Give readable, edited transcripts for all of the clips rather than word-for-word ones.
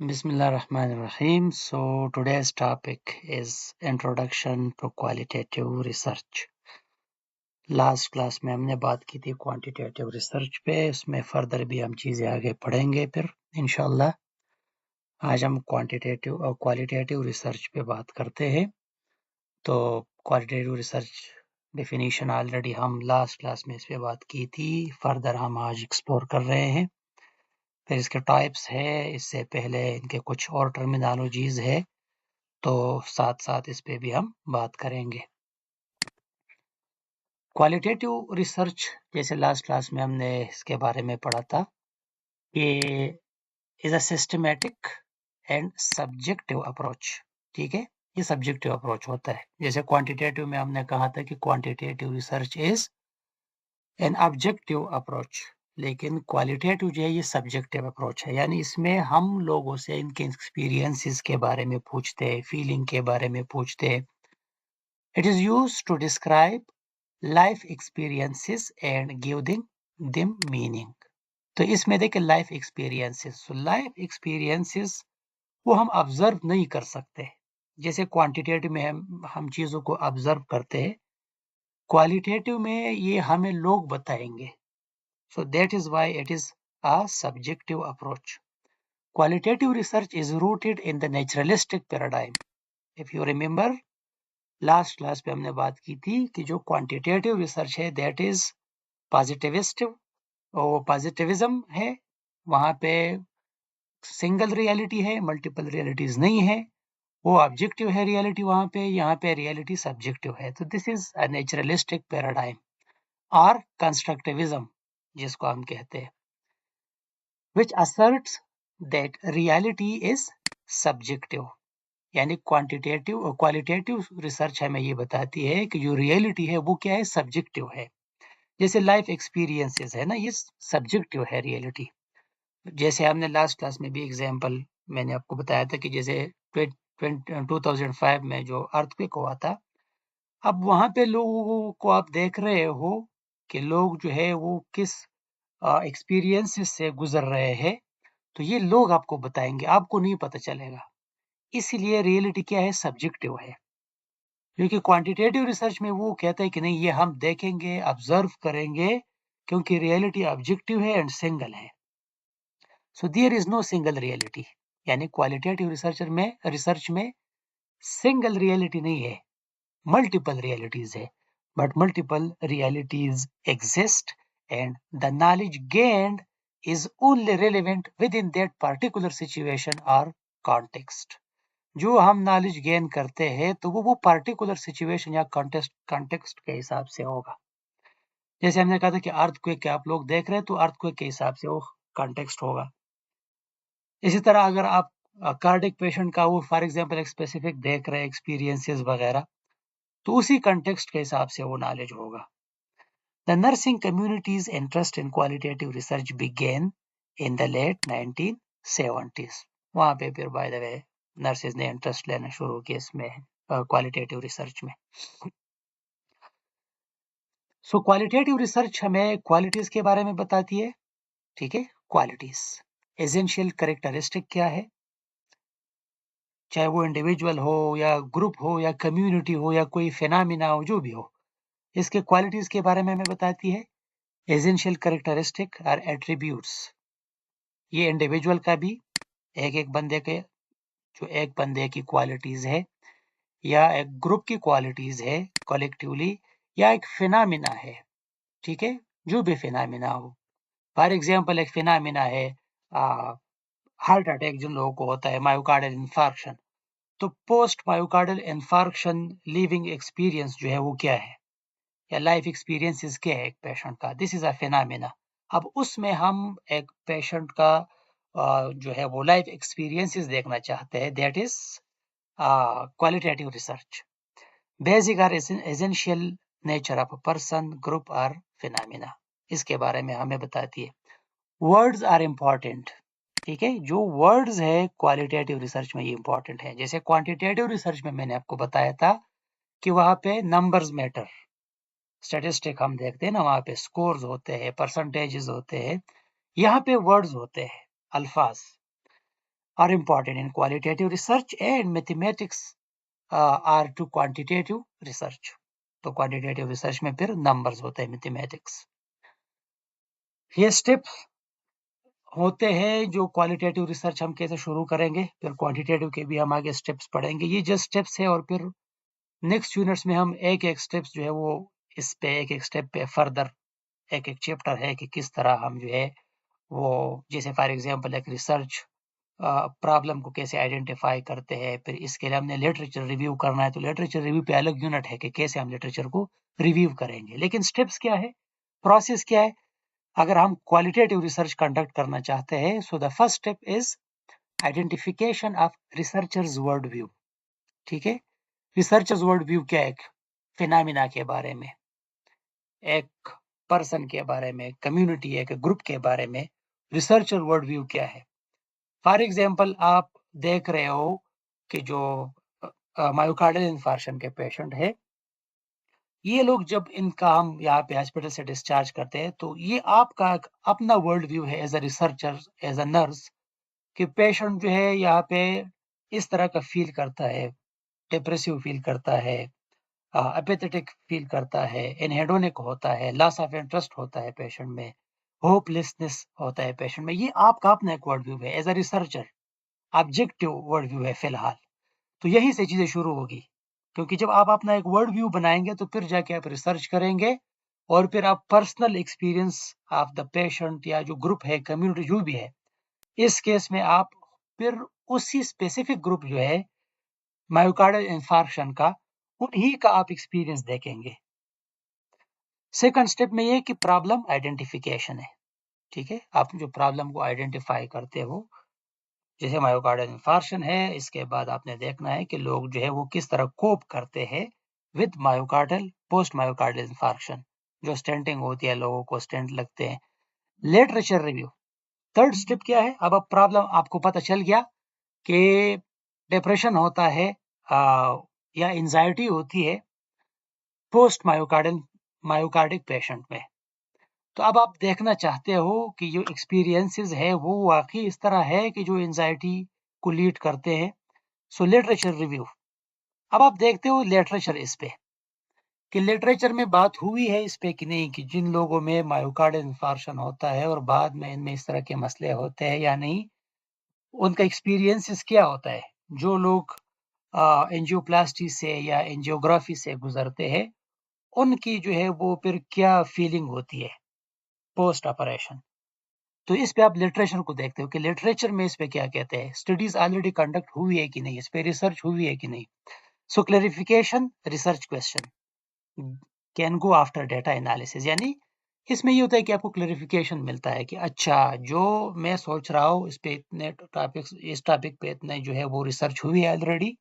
Bismillahirrahmanirrahim. So today's topic is Introduction to Qualitative Research. Last class में हमने बात की थी क्वांटिटेटिव रिसर्च पे, उसमें फर्दर भी हम चीज़ें आगे पढ़ेंगे फिर इंशाल्लाह। आज हम क्वांटिटेटिव और क्वालिटेटिव रिसर्च पे बात करते हैं। तो क्वालिटेटिव रिसर्च डेफिनेशन ऑलरेडी हम लास्ट क्लास में इस पे बात की थी, फर्दर हम आज एक्सप्लोर कर रहे हैं। फिर इसके टाइप्स है, इससे पहले इनके कुछ और टर्मिनोलॉजीज है, तो साथ साथ इस पे भी हम बात करेंगे। क्वालिटेटिव रिसर्च, जैसे लास्ट क्लास में हमने इसके बारे में पढ़ा था, ये is a systematic and subjective approach. ठीक है, ये सब्जेक्टिव अप्रोच होता है। जैसे क्वांटिटेटिव में हमने कहा था कि quantitative research is an objective approach, लेकिन क्वालिटेटिव जो है ये सब्जेक्टिव अप्रोच है, यानी इसमें हम लोगों से इनके एक्सपीरियंसेस के बारे में पूछते हैं, फीलिंग के बारे में पूछते हैं। It is used to describe life experiences and give them meaning. तो इसमें देखिए लाइफ एक्सपीरियंसेस, लाइफ एक्सपीरियंसेस वो हम ऑब्जर्व नहीं कर सकते। जैसे क्वांटिटेटिव में हम चीज़ों को ऑब्जर्व करते हैं, क्वालिटेटिव में ये हमें लोग बताएंगे। So that is why it is a subjective approach. Qualitative research is rooted in the naturalistic paradigm. If you remember, last class पे हमने बात की थी कि जो क्वांटिटेटिव रिसर्च है दैट इज पॉजिटिविस्टिव, और पॉजिटिविज्म है, वहां पे सिंगल रियलिटी है, मल्टीपल रियलिटीज नहीं है। वो ऑब्जेक्टिव है रियलिटी वहां पे, यहाँ पे रियलिटी सब्जेक्टिव है। तो this is a naturalistic paradigm और कंस्ट्रक्टिविज्म जिसको हम कहते हैं, which asserts that reality is subjective. यानी क्वांटिटेटिव और क्वालिटेटिव रिसर्च हमें ये बताती है कि जो रियलिटी है वो क्या है, सब्जेक्टिव है। जैसे लाइफ एक्सपीरियंसेस है ना, ये सब्जेक्टिव है रियलिटी। जैसे हमने लास्ट क्लास में भी एग्जांपल मैंने आपको बताया था कि जैसे 2005 में जो अर्थक्वेक हुआ था, अब वहां पे लोगों को आप देख रहे हो कि लोग जो है वो किस एक्सपीरियंसेस से गुजर रहे हैं, तो ये लोग आपको बताएंगे, आपको नहीं पता चलेगा। इसीलिए रियलिटी क्या है, सब्जेक्टिव है। क्योंकि क्वांटिटेटिव रिसर्च में वो कहता है कि नहीं, ये हम देखेंगे, ऑब्जर्व करेंगे, क्योंकि रियलिटी ऑब्जेक्टिव है एंड सिंगल है। So there is no single reality. यानी क्वालिटेटिव रिसर्च में सिंगल रियलिटी नहीं है, मल्टीपल रियलिटीज है। But multiple realities exist and the knowledge gained is only relevant within that particular situation or context. जो हम knowledge gain करते हैं तो वो पर्टिकुलर सिचुएशन या कॉन्टेक्स्ट के हिसाब से होगा। जैसे हमने कहा था कि अर्थक्वेक के आप लोग देख रहे हैं, तो अर्थक्वेक के हिसाब से वो कॉन्टेक्स्ट होगा। इसी तरह अगर आप कार्डिक पेशेंट का वो फॉर एग्जांपल एक स्पेसिफिक देख रहे हैं, एक्सपीरियंसेस वगैरह, तो उसी कॉन्टेक्स्ट के हिसाब से वो नॉलेज होगा। The nursing communities interest in qualitative research begin in the late 1970s। वहां पे फिर बाय द वे नर्सेज ने इंटरेस्ट लेना शुरू किया इसमें, क्वालिटेटिव रिसर्च में। सो क्वालिटेटिव रिसर्च हमें क्वालिटीज के बारे में बताती है। ठीक है, क्वालिटीज, एसेंशियल कैरेक्टरिस्टिक क्या है, चाहे वो इंडिविजुअल हो या ग्रुप हो या कम्युनिटी हो या कोई फिनोमेना हो, जो भी हो, इसके क्वालिटीज के बारे में हमें बताती है। एसेंशियल कैरेक्टरिस्टिक और एट्रीब्यूट्स, ये इंडिविजुअल का भी, एक बंदे के, जो एक बंदे की क्वालिटीज है, या एक ग्रुप की क्वालिटीज है कलेक्टिवली, या एक फिनोमेना है। ठीक है, जो भी फिनोमेना हो। फॉर एग्जांपल एक फिनोमेना है हार्ट अटैक जिन लोगों को होता है, मायोकार्डियल इन्फार्क्शन, तो post myocardial infarction living experience जो है वो क्या है, या लाइफ एक्सपीरियंसेस क्या है एक पेशेंट का, दिस इज अ फिनोमेना। अब उसमें हम एक पेशेंट का जो है वो लाइफ एक्सपीरियंसेस देखना चाहते हैं, that is qualitative research. Basic और essential nature of a person, group और फिनोमेना, इसके बारे में हमें बताती है। Words are important. ठीक है, जो वर्ड्स है क्वालिटेटिव रिसर्च में ये इंपॉर्टेंट है। जैसे क्वांटिटेटिव रिसर्च में मैंने आपको बताया था कि वहां पे नंबर्स मैटर, स्टैटिस्टिक हम देखते हैं ना, वहां पे स्कोर्स होते हैं, परसेंटेजेस होते हैं। यहाँ पे वर्ड्स होते हैं, अल्फाज। are important in qualitative research and mathematics are to quantitative research. तो quantitative research में फिर numbers होते हैं, mathematics. ये steps होते हैं जो क्वालिटेटिव रिसर्च हम कैसे शुरू करेंगे, फिर क्वांटिटेटिव के भी हम आगे स्टेप्स पढ़ेंगे. ये जस्ट स्टेप्स है और फिर नेक्स्ट यूनिट्स में हम एक एक स्टेप्स जो है वो इस पे एक एक स्टेप पे फर्दर एक एक चैप्टर है कि किस तरह हम जो है वो, जैसे फॉर एग्जांपल एक रिसर्च प्रॉब्लम को कैसे आइडेंटिफाई करते हैं, फिर इसके लिए हमने लिटरेचर रिव्यू करना है तो लिटरेचर रिव्यू पे अलग यूनिट है कि कैसे हम लिटरेचर को रिव्यू करेंगे. लेकिन स्टेप्स क्या है, प्रोसेस क्या है अगर हम क्वालिटेटिव रिसर्च कंडक्ट करना चाहते हैं. So the first step is identification of researchers world view. ठीक है, रिसर्चर्स वर्ल्ड व्यू क्या है, एक फिनोमिना के बारे में, एक पर्सन के बारे में, कम्युनिटी एक ग्रुप के बारे में रिसर्चर वर्ल्ड व्यू क्या है. फॉर एग्जांपल आप देख रहे हो कि जो मायोकार्डियल इन्फार्क्शन के पेशेंट है, ये लोग जब इनका हम यहाँ पे हॉस्पिटल से डिस्चार्ज करते हैं तो ये आपका अपना वर्ल्ड व्यू है as a researcher, as a nurse, कि पेशेंट जो है यहाँ पे इस तरह का फील करता है, डिप्रेसिव फील करता है, एपेथेटिक फील करता है, एनहेडोनिक होता है, लॉस ऑफ इंटरेस्ट होता है पेशेंट में, होपलेसनेस होता है पेशेंट में. ये आपका अपना एक वर्ल्ड व्यू है as a researcher, objective world view है फिलहाल. तो यहीं से चीजें शुरू होगी, क्योंकि जब आप अपना एक वर्ल्ड व्यू बनाएंगे तो फिर जाके आप रिसर्च करेंगे और फिर आप personal experience of the patient या जो ग्रुप है, कम्युनिटी जो भी है, इस केस में आप फिर उसी स्पेसिफिक ग्रुप जो है मायोकार्डियल इन्फार्क्शन का, उन्हीं का आप एक्सपीरियंस देखेंगे. सेकंड स्टेप में ये कि प्रॉब्लम आइडेंटिफिकेशन है. ठीक है, आप जो प्रॉब्लम को आइडेंटिफाई करते हो, जैसे मायोकार्डियल इन्फार्क्शन है, इसके बाद आपने देखना है कि लोग जो है वो किस तरह कोप करते हैं with myocardial, post myocardial infarction, जो स्टेंटिंग होती है, लोगों को स्टेंट लगते हैं. Literature review. थर्ड स्टेप क्या है, अब प्रॉब्लम आपको पता चल गया कि डिप्रेशन होता है या एंजाइटी होती है पोस्ट मायोकार्डिक पेशेंट में. तो अब आप देखना चाहते हो कि जो एक्सपीरियंसेस है वो वाकई इस तरह है कि जो एंजाइटी को लीड करते हैं. सो लिटरेचर रिव्यू. अब आप देखते हो लिटरेचर इस पे कि लिटरेचर में बात हुई है इस पे कि नहीं, कि जिन लोगों में मायोकार्डियल इन्फार्क्शन होता है और बाद में इनमें इस तरह के मसले होते हैं या नहीं, उनका एक्सपीरियंसेस क्या होता है. जो लोग एंजियोप्लास्टी से या एंजियोग्राफी से गुजरते हैं, उनकी जो है वो फिर क्या फीलिंग होती है पोस्ट ऑपरेशन. तो इस पे आप लिटरेचर को देखते हो कि लिटरेचर में इस पे क्या कहते हैं, स्टडीज ऑलरेडी कंडक्ट हुई है कि नहीं, इस पे रिसर्च हुई है कि नहीं. So clarification research question can go after data analysis. यानी इसमें ये होता है कि आपको क्लैरिफिकेशन मिलता है कि अच्छा, जो मैं सोच रहा हूँ इस पे इतने टॉपिक्स, इस टॉपिक पे इतने जो है वो रिसर्च हुई है ऑलरेडी,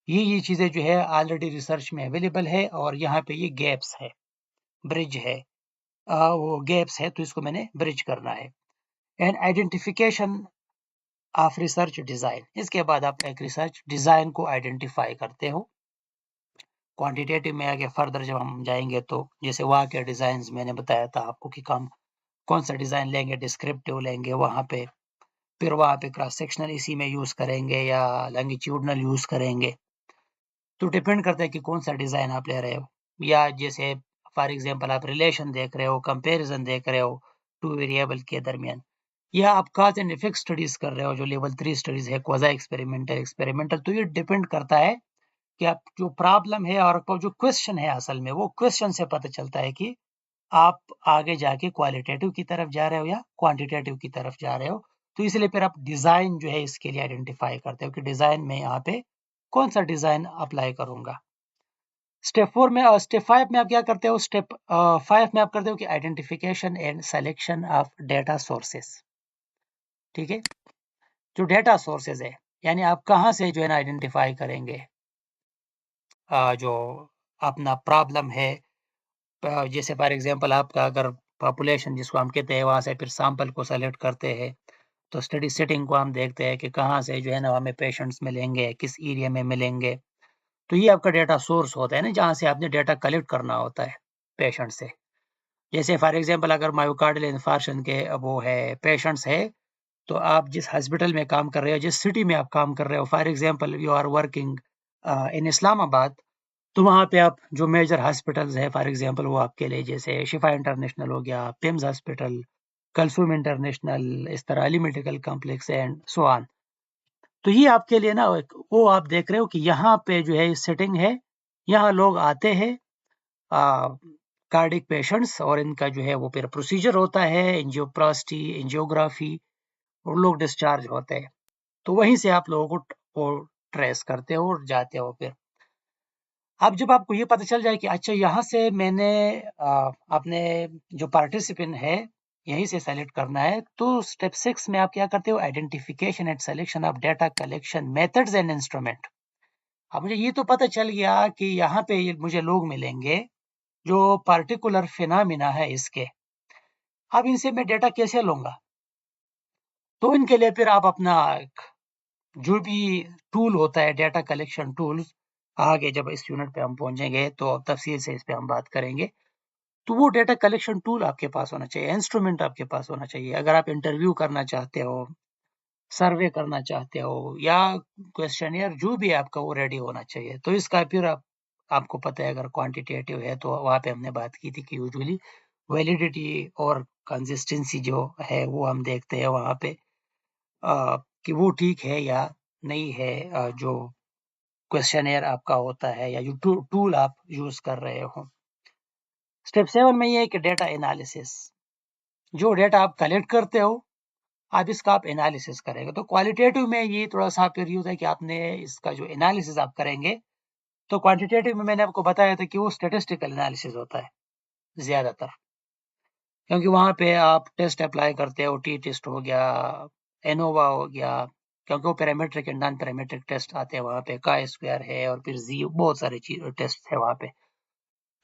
ये चीजें जो है ऑलरेडी रिसर्च में अवेलेबल है और यहाँ पे ये गैप्स है, ब्रिज है, वो गैप्स है, तो इसको मैंने ब्रिज करना है. And identification of research design. इसके बाद आप एक रिसर्च डिजाइन को आइडेंटिफाई करते हो. क्वांटिटेटिव में आगे फर्दर जब हम जाएंगे तो जैसे वहाँ के डिजाइन मैंने बताया था आपको कि हम कौन सा डिजाइन लेंगे, डिस्क्रिप्टिव लेंगे वहाँ पे, फिर वहाँ पे क्रॉस सेक्शनल इसी में यूज करेंगे या लॉन्गिट्यूडनल यूज करेंगे. तो डिपेंड करता है कि कौन सा डिजाइन आप ले रहे हो. या जैसे फॉर एग्जांपल आप रिलेशन देख रहे हो, कंपैरिजन देख रहे हो टू वेरिएबल के दरमियान, या आप कॉज एंड इफेक्ट स्टडीज कर रहे हो जो लेवल 3 स्टडीज है, क्वाज़ी एक्सपेरिमेंटल. तो ये डिपेंड करता है कि आप जो प्रॉब्लम है और आपका जो क्वेश्चन है, असल में वो क्वेश्चन से पता चलता है कि आप आगे जाके क्वालिटेटिव की तरफ जा रहे हो या क्वांटिटेटिव की तरफ जा रहे हो. तो इसलिए फिर आप डिजाइन जो है इसके लिए आइडेंटिफाई करते हो कि डिजाइन में यहाँ पे कौन सा डिजाइन अप्लाई करूंगा. स्टेप 4 में और स्टेप 5 में आप क्या करते हो, स्टेप 5 में आप करते हो कि identification and selection of data sources. ठीक है, जो डेटा सोर्सेज है यानी आप कहाँ से जो है ना आइडेंटिफाई करेंगे जो अपना प्रॉब्लम है. जैसे फॉर एग्जांपल आपका अगर पॉपुलेशन जिसको हम कहते हैं, वहाँ से फिर सैंपल को सेलेक्ट करते हैं, तो स्टडी सेटिंग को हम देखते हैं कि कहाँ से जो है ना हमें पेशेंट्स मिलेंगे, किस एरिया में मिलेंगे. तो ये आपका डेटा सोर्स होता है ना, जहाँ से आपने डेटा कलेक्ट करना होता है पेशेंट से. जैसे फॉर एग्जांपल अगर मायोकार्डियल इन्फार्क्शन के वो है पेशेंट्स है तो आप जिस हॉस्पिटल में काम कर रहे हो, जिस सिटी में आप काम कर रहे हो, for example you are working in Islamabad, तो वहाँ पे आप जो मेजर हॉस्पिटल्स है फॉर एग्जांपल वो आपके लिए जैसे शिफा इंटरनेशनल हो गया, पिम्स हॉस्पिटल, कलसूम इंटरनेशनल, इस तरह Ali medical complex and so on. तो ये आपके लिए ना वो आप देख रहे हो कि यहाँ पे जो है सेटिंग है, यहाँ लोग आते हैं कार्डिक पेशेंट्स, और इनका जो है वो फिर प्रोसीजर होता है, एंजियोप्लास्टी, एंजियोग्राफी, और लोग डिस्चार्ज होते हैं। तो वहीं से आप लोगों को वो ट्रेस करते हो और जाते हो फिर। अब जब आपको ये पता चल जाए कि अच्छा यहाँ से मैंने अपने जो पार्टिसिपेंट है यहीं से सेलेक्ट करना है, तो स्टेप 6 में आप क्या करते हो, identification and selection of data collection methods and instrument. अब मुझे ये तो पता चल गया कि यहाँ पे मुझे लोग मिलेंगे जो पार्टिकुलर फिनोमिना है इसके। अब इनसे मैं डेटा कैसे लूंगा? तो इनके लिए फिर आप अपना जो भी टूल होता है, डेटा कलेक्शन टूल्स, आगे जब इस यूनिट पे हम पहुंचेंगे तो तफसील से इस पे हम बात करेंगे। तो वो डेटा कलेक्शन टूल आपके पास होना चाहिए, इंस्ट्रूमेंट आपके पास होना चाहिए। अगर आप इंटरव्यू करना चाहते हो, सर्वे करना चाहते हो, या क्वेश्चनियर जो भी आपका वो रेडी होना चाहिए। तो इसका फिर आपको पता है अगर क्वांटिटेटिव है तो वहाँ पे हमने बात की थी कि यूजुअली वैलिडिटी और कंसिस्टेंसी जो है वो हम देखते हैं वहाँ पे कि वो ठीक है या नहीं है, जो क्वेश्चनियर आपका होता है या जो टूल आप यूज कर रहे हो। स्टेप 7 में ये है कि डेटा एनालिसिस, जो डेटा आप कलेक्ट करते हो आप इसका आप एनालिसिस करेंगे। तो क्वालिटेटिव में ये थोड़ा सा फिर यूज है कि आपने इसका जो एनालिसिस आप करेंगे, तो क्वांटिटेटिव में मैंने आपको बताया था कि वो स्टेटिस्टिकल एनालिसिस होता है ज्यादातर, क्योंकि वहां पे आप टेस्ट अप्लाई करते हो, टी टेस्ट हो गया, एनोवा हो गया, क्योंकि वो parametric and non parametric test आते हैं वहां पे, का स्क्वायर है और फिर जी, बहुत सारे टेस्ट है वहां पे।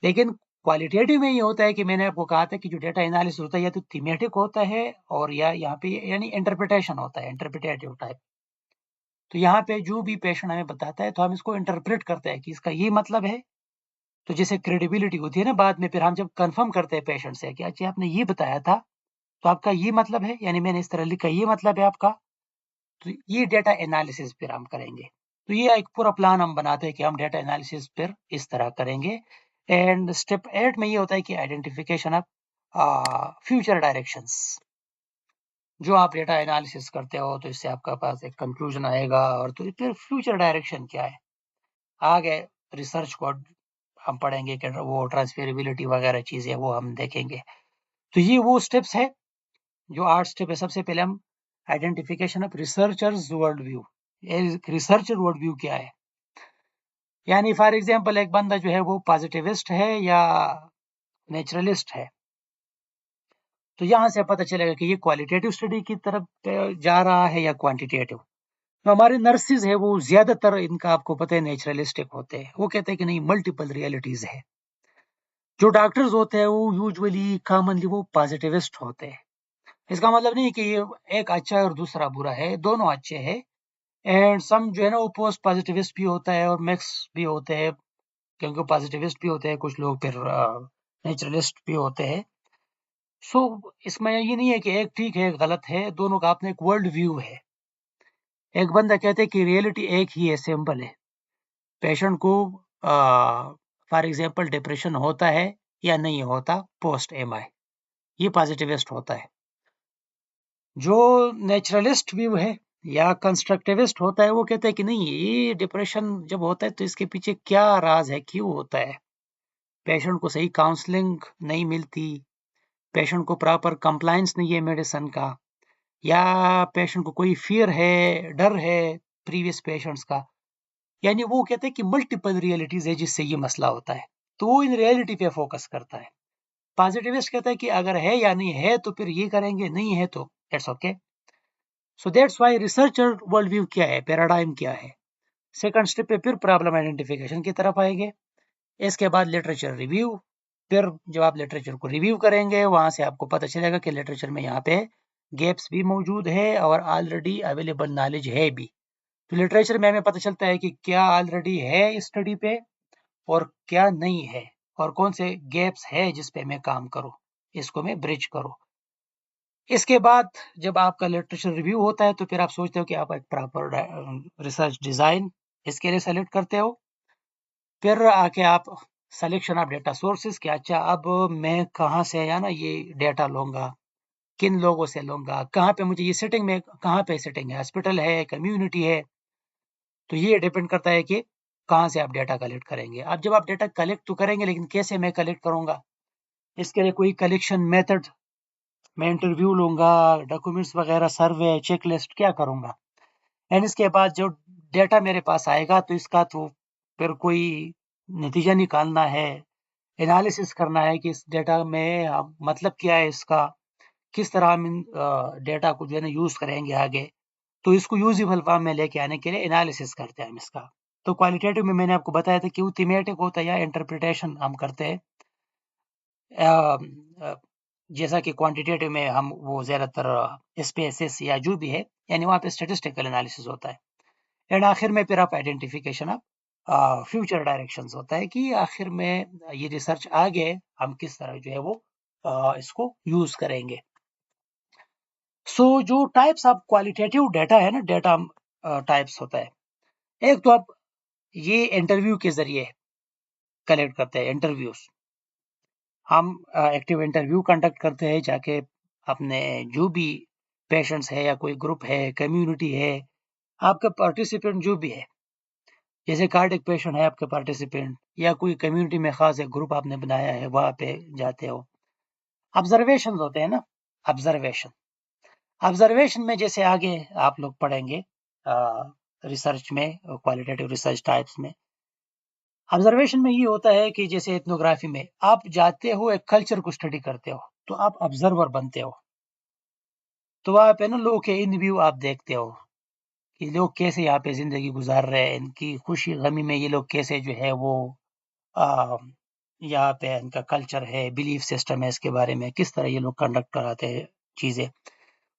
लेकिन क्वालिटेटिव में ये होता है कि मैंने आपको कहा था कि जो डेटा एनालिसिस होता है या तो थीमेटिक होता है और या यहाँ पे यानी इंटरप्रिटेशन होता है, इंटरप्रिटेटिव टाइप। तो यहाँ पे जो भी पेशेंट हमें बताता है तो हम इसको इंटरप्रेट करते हैं कि इसका ये मतलब है। तो जैसे क्रेडिबिलिटी होती है ना, बाद में फिर हम जब कंफर्म करते हैं पेशेंट से कि अच्छा आपने ये बताया था तो आपका ये मतलब है, यानी मैंने इस तरह लिखा, ये मतलब है आपका। तो ये डेटा एनालिसिस फिर हम करेंगे। तो ये एक पूरा प्लान हम बनाते हैं कि हम डेटा एनालिसिस फिर इस तरह करेंगे। एंड स्टेप 8 में ये होता है कि आइडेंटिफिकेशन ऑफ फ्यूचर डायरेक्शंस। जो आप डेटा एनालिसिस करते हो तो इससे आपका पास एक कंक्लूजन आएगा, और तो फिर फ्यूचर डायरेक्शन क्या है आगे रिसर्च को हम पढ़ेंगे कि वो ट्रांसफेरेबिलिटी वगैरह चीजें वो हम देखेंगे। तो ये वो स्टेप्स है जो 8 स्टेप है। सबसे पहले हम identification of researchers world view. Researcher world view क्या है, यानी फॉर एग्जांपल एक बंदा जो है वो पॉजिटिविस्ट है या नेचुरलिस्ट है, तो यहाँ से पता चलेगा कि ये क्वालिटेटिव स्टडी की तरफ जा रहा है या क्वांटिटेटिव। तो हमारे नर्सिस है वो ज्यादातर इनका आपको पता है नेचुरलिस्टिक होते हैं, वो कहते हैं कि नहीं मल्टीपल रियलिटीज है। जो डॉक्टर्स होते हैं वो यूजुअली कॉमनली वो पॉजिटिविस्ट होते हैं। इसका मतलब नहीं कि ये एक अच्छा है और दूसरा बुरा है, दोनों अच्छे हैं। एंड सम जो है ना वो पोस्ट पॉजिटिविस्ट भी होता है और मिक्स भी होते हैं, क्योंकि पॉजिटिविस्ट भी होते हैं कुछ लोग, फिर नेचुरलिस्ट भी होते हैं। सो इसमें ये नहीं है कि एक ठीक है एक गलत है, दोनों का अपना एक वर्ल्ड व्यू है। एक बंदा कहते हैं कि रियलिटी एक ही है, सिंपल है। पेशेंट को फॉर एग्जांपल डिप्रेशन होता है या नहीं होता पोस्ट एमआई, ये पॉजिटिविस्ट होता है। जो नेचुरलिस्ट व्यू है या कंस्ट्रक्टिविस्ट होता है वो कहते हैं कि नहीं ये डिप्रेशन जब होता है तो इसके पीछे क्या राज है, क्यों होता है। पेशेंट को सही काउंसलिंग नहीं मिलती, पेशेंट को प्रॉपर कंप्लायंस नहीं है मेडिसिन का, या पेशेंट को कोई फियर है, डर है प्रीवियस पेशेंट्स का। यानी वो कहते हैं कि मल्टीपल रियलिटीज है जिससे ये मसला होता है, तो वो इन रियलिटी पे फोकस करता है। पॉजिटिविस्ट कहता है कि अगर है या नहीं है तो फिर ये करेंगे, नहीं है तो it's okay. So that's why researcher world view क्या है, पैराडाइम क्या है। सेकंड स्टेप पे फिर प्रॉब्लम आइडेंटिफिकेशन की तरफ आएंगे। इसके बाद लिटरेचर रिव्यू। फिर जब आप लिटरेचर को रिव्यू करेंगे वहां से आपको पता चलेगा कि लिटरेचर में यहाँ पे गैप्स भी मौजूद है और ऑलरेडी अवेलेबल नॉलेज है भी। तो लिटरेचर में हमें पता चलता है कि क्या ऑलरेडी है स्टडी पे और क्या नहीं है, और कौन से गैप्स है जिस पे मैं काम करूं, इसको मैं ब्रिज करूं। इसके बाद जब आपका लिटरेचर रिव्यू होता है तो फिर आप सोचते हो कि आप एक प्रॉपर रिसर्च डिज़ाइन इसके लिए सेलेक्ट करते हो। फिर आके आप सिलेक्शन ऑफ डेटा सोर्सेज कि अच्छा अब मैं कहाँ से या ना ये डेटा लूँगा, किन लोगों से लूँगा, कहाँ पे मुझे ये सिटिंग में कहाँ पे सिटिंग है, हॉस्पिटल है, कम्युनिटी है, तो ये डिपेंड करता है कि कहाँ से आप डेटा कलेक्ट करेंगे। अब जब आप डेटा कलेक्ट तो करेंगे लेकिन कैसे मैं कलेक्ट करूँगा? इसके लिए कोई कलेक्शन मेथड मैं इंटरव्यू लूँगा, डॉक्यूमेंट्स वगैरह, सर्वे, चेकलिस्ट क्या करूँगा? एंड इसके बाद जो डेटा मेरे पास आएगा तो इसका तो फिर कोई नतीजा निकालना है, एनालिसिस करना है कि इस डेटा में मतलब क्या है इसका, किस तरह हम इन डेटा को जो है ना यूज़ करेंगे आगे। तो इसको यूज़ेबल फॉर्म में लेके आने के लिए एनालिसिस करते हैं हम इसका। तो क्वालिटेटिव में मैंने आपको बताया था कि वो थीमेटिक होता है या इंटरप्रिटेशन हम करते हैं। जैसा कि क्वांटिटेटिव में हम वो ज़्यादातर स्पेसेस या जो भी है, यानी वहाँ पे स्टैटिस्टिकल एनालिसिस होता है। एंड आखिर में फिर आप आइडेंटिफिकेशन ऑफ फ्यूचर डायरेक्शंस होता है कि आखिर में ये रिसर्च आगे हम किस तरह जो है वो इसको यूज़ करेंगे। सो जो टाइप्स ऑफ क्वालिटेटिव डेटा है ना, डेटा टाइप्स होता है। एक तो आप ये इंटरव्यू के ज़रिए कलेक्ट करते हैं, इंटरव्यूज़। हम एक्टिव इंटरव्यू कंडक्ट करते हैं जाके अपने जो भी पेशेंट्स है या कोई ग्रुप है, कम्युनिटी है, आपका पार्टिसिपेंट जो भी है, जैसे कार्डियक पेशेंट है आपके पार्टिसिपेंट या कोई कम्युनिटी में खास एक ग्रुप आपने बनाया है, वहाँ पे जाते हो। ऑब्जर्वेशंस होते हैं ना, ऑब्जर्वेशन। ऑब्जर्वेशन में जैसे आगे आप लोग पढ़ेंगे रिसर्च में, क्वालिटेटिव रिसर्च टाइप्स में। ऑब्जर्वेशन में ये होता है कि जैसे एथनोग्राफी में आप जाते हो, एक कल्चर को स्टडी करते हो, तो आप ऑब्जर्वर बनते हो। तो वहाँ पे ना लोगों के इन व्यू आप देखते हो कि लोग कैसे यहाँ पे ज़िंदगी गुज़ार रहे हैं, इनकी खुशी-गमी में ये लोग कैसे जो है वो अ, यहाँ पे इनका कल्चर है, बिलीफ सिस्टम है, इसके बारे में किस तरह ये लोग कंडक्ट कराते हैं चीज़ें।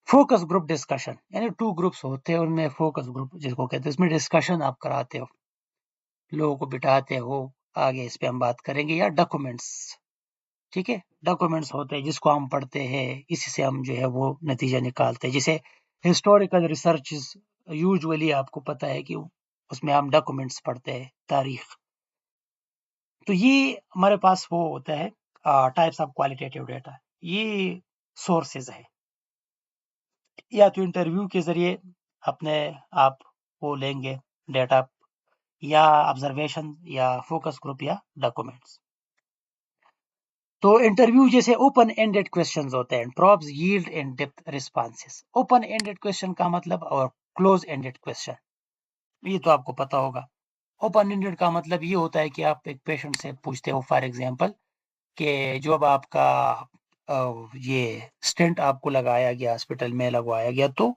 फोकस ग्रुप डिस्कशन यानी 2 ग्रुप्स होते हैं, उनमें फोकस ग्रुप जिसको कहते हैं, इसमें डिस्कशन आप कराते हो, लोगों को बिठाते हो, आगे इस पे हम बात करेंगे। या डॉक्यूमेंट्स, ठीक है? डॉक्यूमेंट्स होते हैं जिसको हम पढ़ते हैं, इसी से हम जो है वो नतीजा निकालते हैं। जैसे हिस्टोरिकल रिसर्चेज़ यूजुअली आपको पता है कि उसमें हम डॉक्यूमेंट्स पढ़ते हैं, तारीख। तो ये हमारे पास वो होता है टाइप्स ऑफ क्वालिटेटिव डेटा। ये सोर्सेज़ है। या तो इंटरव्यू के ज़रिए अपने आप वो लेंगे डेटा, या ऑब्जर्वेशन, या फोकस ग्रुप, या डॉक्यूमेंट्स। तो इंटरव्यू जैसे ओपन एंडेड क्वेश्चंस होते हैं, प्रॉब्स yield in depth responses. Open ended question का मतलब और क्लोज एंडेड क्वेश्चन, ये तो आपको पता होगा। ओपन एंडेड का मतलब ये होता है कि आप एक पेशेंट से पूछते हो फॉर एग्जांपल कि जो अब आपका ये स्टेंट आपको लगाया गया, हॉस्पिटल में लगवाया गया, तो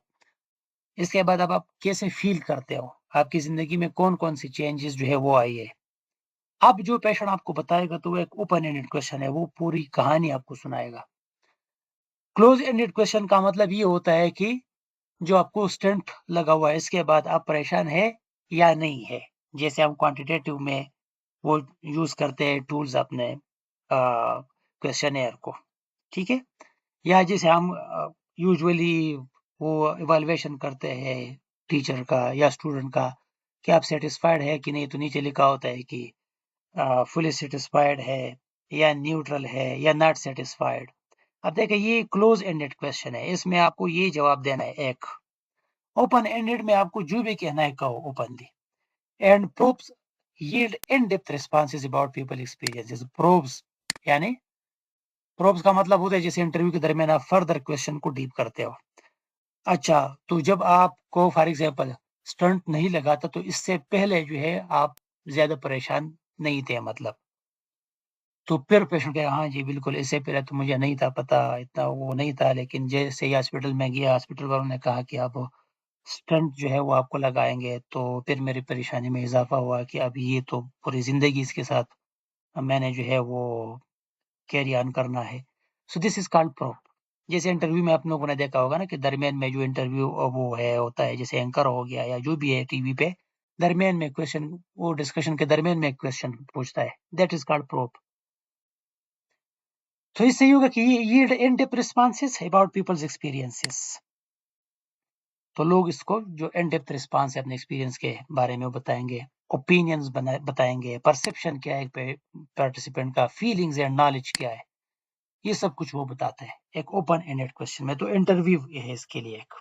इसके बाद अब आप कैसे फील करते हो, आपकी जिंदगी में कौन कौन सी चेंजेस जो है वो आई है। अब जो पेशेंट आपको बताएगा तो वो एक ओपन एंडेड क्वेश्चन है, वो पूरी कहानी आपको सुनाएगा। क्लोज एंडेड क्वेश्चन का मतलब ये होता है कि जो आपको स्टेंट लगा हुआ है इसके बाद आप परेशान है या नहीं है। जैसे हम क्वांटिटेटिव में वो यूज करते हैं टूल्स अपने क्वेश्चनेयर को, ठीक है? या जैसे हम यूजुअली वो इवैल्यूएशन करते हैं टीचर का या स्टूडेंट का कि आप सैटिस्फाइड है कि नहीं, तो नीचे लिखा होता है कि फुली सैटिस्फाइड है, या न्यूट्रल है, या नॉट सैटिस्फाइड। अब देखिए ये क्लोज एंडेड क्वेश्चन है, इसमें आपको ये जवाब देना है एक। ओपन एंडेड में आपको जो भी कहना है कहो openly. And probes yield in depth responses about people experiences. Probes यानी प्रोब्स का मतलब होता है जैसे इंटरव्यू के दरमियान आप फर्दर क्वेश्चन को डीप करते हो। अच्छा, तो जब आपको फॉर एग्जांपल स्टंट नहीं लगा था तो इससे पहले जो है आप ज्यादा परेशान नहीं थे मतलब, तो फिर पेशेंट कहेगा हाँ जी बिल्कुल, इससे पहले तो मुझे नहीं था पता, इतना वो नहीं था, लेकिन जैसे ही हॉस्पिटल में गया, हॉस्पिटल वालों ने कहा कि अब स्टंट जो है वो आपको लगाएँगे, तो फिर मेरी परेशानी में इज़ाफ़ा हुआ कि अब ये तो पूरी ज़िंदगी इसके साथ मैंने जो है वो कैरी ऑन करना है। So this is called probe. जैसे इंटरव्यू में आप लोगों ने देखा होगा ना कि दरमियान में जो इंटरव्यू वो है होता है, जैसे एंकर हो गया या जो भी है टीवी पे, दरमियान में क्वेश्चन, वो डिस्कशन के दरमियान में एक क्वेश्चन पूछता है, दैट इज़ कॉल्ड प्रोब। तो इससे ये होगा कि yield in-depth responses about people's experiences. तो लोग इसको जो in-depth response है अपने experience के बारे में वो बताएंगे, opinions बताएंगे, perception क्या है participant का, feelings and knowledge क्या है, ये सब कुछ वो बताते हैं एक open ended question में। तो इंटरव्यू ये है इसके लिए एक,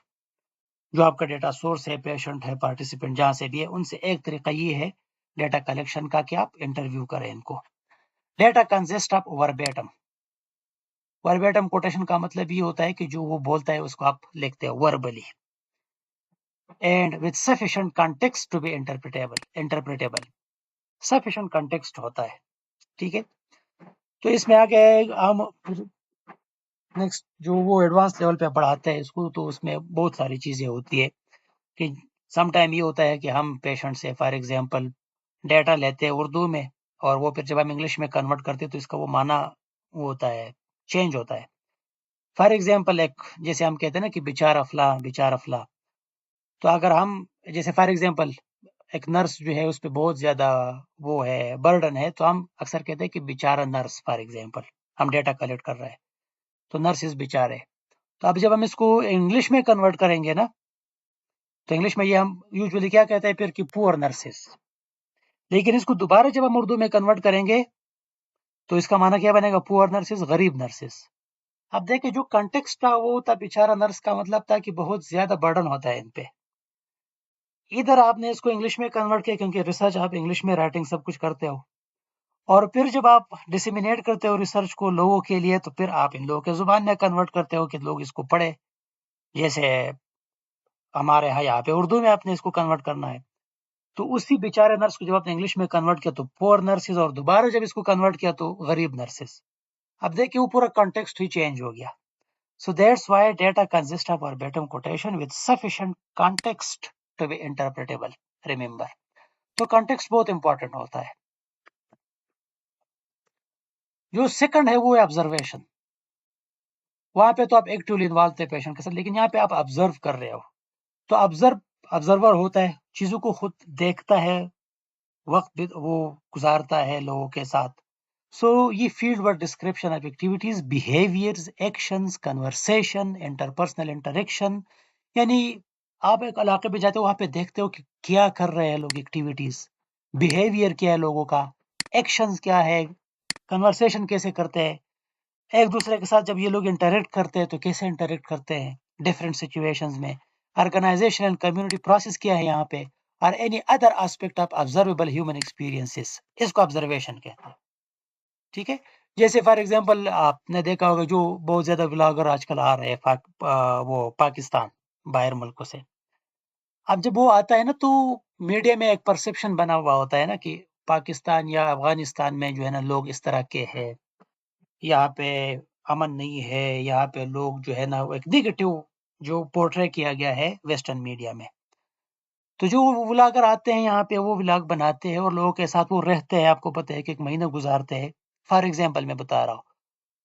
जो आपका डेटा सोर्स है, पेशेंट है, पार्टिसिपेंट जहां से भी है, उनसे एक तरीका ये है डेटा कलेक्शन का कि आप इंटरव्यू करें इनको। Data consist of verbatim. Verbatim quotation का मतलब ये होता है कि जो वो बोलता है उसको आप लिखते हो verbally, and with sufficient context to be interpretable. Sufficient context होता है, ठीक है। तो इसमें आगे हम नेक्स्ट जो वो एडवांस लेवल पे पढ़ाते हैं इसको, तो उसमें बहुत सारी चीजें होती है कि सम टाइम ये होता है कि हम पेशेंट से फॉर एग्जांपल डेटा लेते हैं उर्दू में, और वो फिर जब हम इंग्लिश में कन्वर्ट करते हैं तो इसका वो माना वो होता है, चेंज होता है। फॉर एग्जांपल एक जैसे हम कहते हैं ना कि बेचारा फला, तो अगर हम जैसे फॉर एग्जांपल एक नर्स जो है उस पर बहुत ज्यादा वो है बर्डन है, तो हम अक्सर कहते हैं कि बेचारा नर्स। फॉर एग्जांपल हम डेटा कलेक्ट कर रहे हैं तो नर्स इज बेचारे। तो अब जब हम इसको इंग्लिश में कन्वर्ट करेंगे ना, तो इंग्लिश में ये हम यूजुअली क्या कहते हैं फिर कि पुअर नर्सेस। लेकिन इसको दोबारा जब हम उर्दू में कन्वर्ट करेंगे तो इसका माना क्या बनेगा, पुअर नर्सेस, गरीब नर्सेस। अब देखिए जो कंटेक्स्ट था वो था बेचारा नर्स का मतलब था कि बहुत ज्यादा बर्डन होता है इन पे। इधर आपने इसको इंग्लिश में कन्वर्ट किया क्योंकि रिसर्च आप इंग्लिश में राइटिंग सब कुछ करते हो, और फिर जब आप डिसिमिनेट करते हो रिसर्च को लोगों के लिए तो फिर आप इन लोगों के जुबान में कन्वर्ट करते हो कि लोग इसको पढ़े। जैसे हमारे यहाँ पे उर्दू में आपने इसको कन्वर्ट करना है, तो उसी बेचारे नर्स को जब आपने इंग्लिश में कन्वर्ट किया तो पुअर नर्सेज, और दोबारा जब इसको कन्वर्ट किया तो गरीब नर्सेज। अब देखिए वो पूरा कॉन्टेक्स्ट ही चेंज हो गया। So that's why data consist of verbatim quotation with sufficient context to be interpretable. Remember, तो कॉन्टेक्स्ट बहुत इंपॉर्टेंट होता है। जो सेकंड है वो है ऑब्जर्वेशन। वहां पे तो आप एक्टिवली इन्वॉल्व थे पेशेंट के साथ, लेकिन यहाँ पे आप ऑब्जर्व कर रहे हो। तो ऑब्जर्वर होता है, चीजों को खुद देखता है, वक्त वो गुजारता है लोगों के साथ। सो ये field work description of activities, behaviours, actions, conversation, interpersonal interaction. यानी आप एक इलाके पे जाते हो, वहां पे देखते हो कि क्या कर रहे हैं लोग, एक्टिविटीज, बिहेवियर क्या है लोगों का, एक्शंस क्या है, कन्वर्सेशन कैसे करते हैं एक दूसरे के साथ। जब ये लोग इंटरेक्ट करते हैं तो कैसे इंटरेक्ट करते हैं डिफरेंट सिचुएशंस में, ऑर्गेनाइजेशन एंड कम्युनिटी प्रोसेस क्या है यहाँ पे, और any other aspect of observable human experiences, इसको ऑब्जर्वेशन कहते हैं, ठीक है। जैसे फॉर एग्जांपल आपने देखा होगा जो बहुत ज्यादा व्लॉगर आजकल आ रहे हैं वो पाकिस्तान बाहर मुल्कों से। अब जब वो आता है ना तो मीडिया में एक परसेप्शन बना हुआ होता है ना कि पाकिस्तान या अफगानिस्तान में जो है ना लोग इस तरह के हैं, यहाँ पे अमन नहीं है, यहाँ पे लोग जो है ना वो एक नेगेटिव जो पोर्ट्रे किया गया है वेस्टर्न मीडिया में। तो जो व्लॉगर आते हैं यहाँ पे वो व्लॉग बनाते हैं और लोगों के साथ वो रहते हैं, आपको पता है कि एक महीना गुजारते हैं। फॉर एग्जांपल मैं बता रहा हूँ,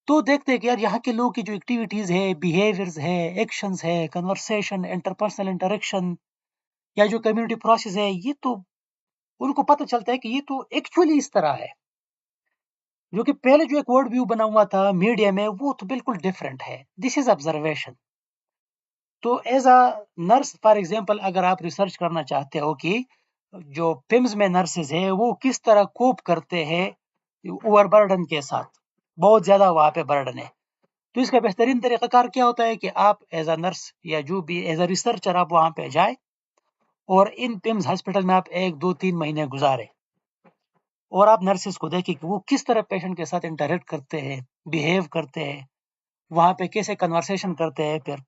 तो देखते हैं कि यार यहाँ के लोग की जो एक्टिविटीज है, बिहेवियर्स है, एक्शंस है, कन्वर्सेशन, इंटरपर्सनल इंटरेक्शन, या जो कम्युनिटी प्रोसेस है, ये तो उनको पता चलता है कि ये तो एक्चुअली इस तरह है। जो कि पहले जो एक वर्ड व्यू बना हुआ था मीडिया में वो तो बिल्कुल डिफरेंट है। This is observation. तो as a nurse for example अगर आप रिसर्च करना चाहते हो कि जो पिम्स में नर्सेज है वो किस तरह कोप करते हैं ओवरबर्डन के साथ, बहुत ज्यादा वहां पे बर्डन है, तो इसका बेहतरीन तरीकाकार क्या होता है कि आप एज अ नर्स या जो भी एज अ रिसर्चर आप वहां पे जाए और इन पिम्स हॉस्पिटल में आप 1 2 3 महीने गुजारे, और आप नर्सेस को देखें कि वो किस तरह पेशेंट के साथ इंटरेक्ट करते हैं, बिहेव करते हैं, वहां पे कैसे कन्वर्सेशन करते हैं, फिर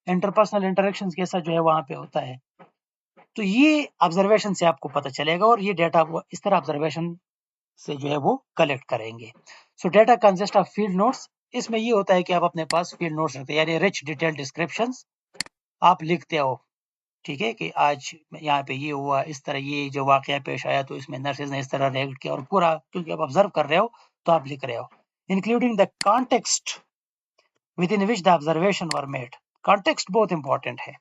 इंटरपर्सनल इंटरेक्शंस कैसा जो है वहां पे होता है। तो ये ऑब्जर्वेशन से आपको पता चलेगा, और ये डेटा वो इस तरह ऑब्जर्वेशन से जो है वो कलेक्ट करेंगे। सो data consist of field notes. इसमें ये होता है कि आप अपने पास फील्ड नोट्स रखते हैं, यानी रिच डिटेल डिस्क्रिप्शंस आप लिखते हो, ठीक है, कि आज यहाँ पे ये हुआ, इस तरह ये जो वाकया पेश आया तो इसमें नर्सेज ने इस तरह रिएक्ट किया, और पूरा क्योंकि आप ऑब्जर्व कर रहे हो तो आप लिख रहे हो, including the context with in which the observation were made. Context बहुत इंपॉर्टेंट है,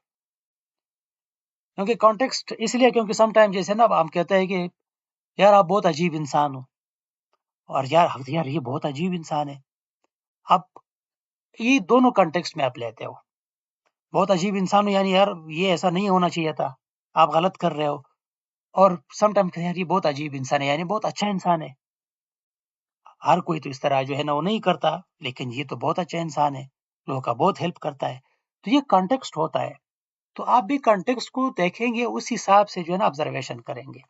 क्योंकि कॉन्टेक्स्ट इसलिए क्योंकि समटाइम जैसे ना हम कहते हैं कि यार आप बहुत अजीब इंसान हो, और यार ये बहुत अजीब इंसान है, अब ये दोनों कॉन्टेक्स्ट में आप लेते हो, बहुत अजीब इंसान हो, यानी यार ये ऐसा नहीं होना चाहिए था, आप गलत कर रहे हो, और समटाइम यार ये बहुत अजीब इंसान है, यानी बहुत अच्छा इंसान है, हर कोई तो इस तरह जो है ना वो नहीं करता, लेकिन ये तो बहुत अच्छा इंसान है, लोगों का बहुत हेल्प करता है। तो ये कॉन्टेक्स्ट होता है, तो आप भी कॉन्टेक्स्ट को देखेंगे, उस हिसाब से जो है ना ऑब्जर्वेशन करेंगे।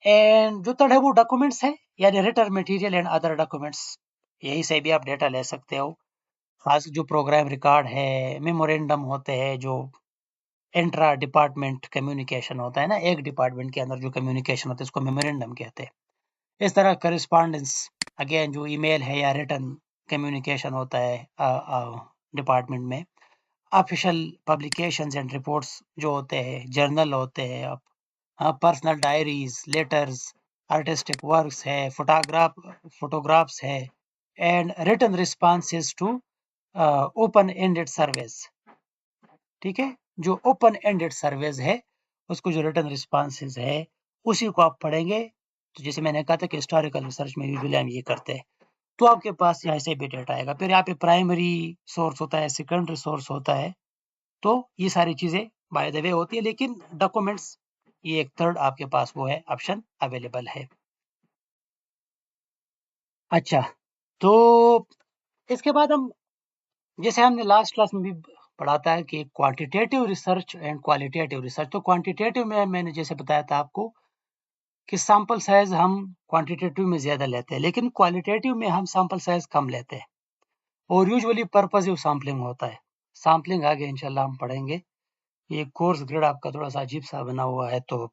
एंड जो थर्ड है वो डॉक्यूमेंट्स है, यानी written material and other documents, यही से भी आप डेटा ले सकते हो। खास जो प्रोग्राम रिकॉर्ड है, मेमोरेंडम होते हैं, जो इंट्रा डिपार्टमेंट कम्युनिकेशन होता है ना, एक डिपार्टमेंट के अंदर जो कम्युनिकेशन होता है उसको मेमोरेंडम कहते हैं। इस तरह करस्पॉन्डेंस, अगेन जो ईमेल है या रिटन कम्युनिकेशन होता है डिपार्टमेंट में, ऑफिशियल पब्लिकेशंस एंड रिपोर्ट्स जो होते हैं, जर्नल होते हैं, personal diaries, letters, artistic works है, फोटोग्राफ्स है, and written responses to open ended surveys. ठीक है, जो ओपन एंडेड सर्वेज है उसको जो रिटन रिस्पॉन्सेज है उसी को आप पढ़ेंगे। तो जैसे मैंने कहा था कि हिस्टोरिकल रिसर्च में यूजुअली हम ये करते हैं, तो आपके पास यहाँ से भी डेटा आएगा। फिर यहाँ पे प्राइमरी सोर्स होता है, सेकेंडरी सोर्स होता है, तो ये सारी चीजें बाय द वे होती है, लेकिन डॉक्यूमेंट्स ये एक थर्ड आपके पास वो है, ऑप्शन अवेलेबल है। अच्छा, तो इसके बाद हम, जैसे हमने लास्ट क्लास में भी पढ़ा था कि quantitative research and qualitative research. तो क्वांटिटेटिव में मैंने जैसे बताया था आपको कि सैंपल साइज हम क्वांटिटेटिव में ज्यादा लेते हैं, लेकिन क्वालिटेटिव में हम सैंपल साइज कम लेते हैं, और यूजुअली पर्पसिव सैम्पलिंग होता है। सैम्पलिंग आगे इंशाल्लाह हम पढ़ेंगे। ये कोर्स ग्रिड आपका थोड़ा सा अजीब सा बना हुआ है, तो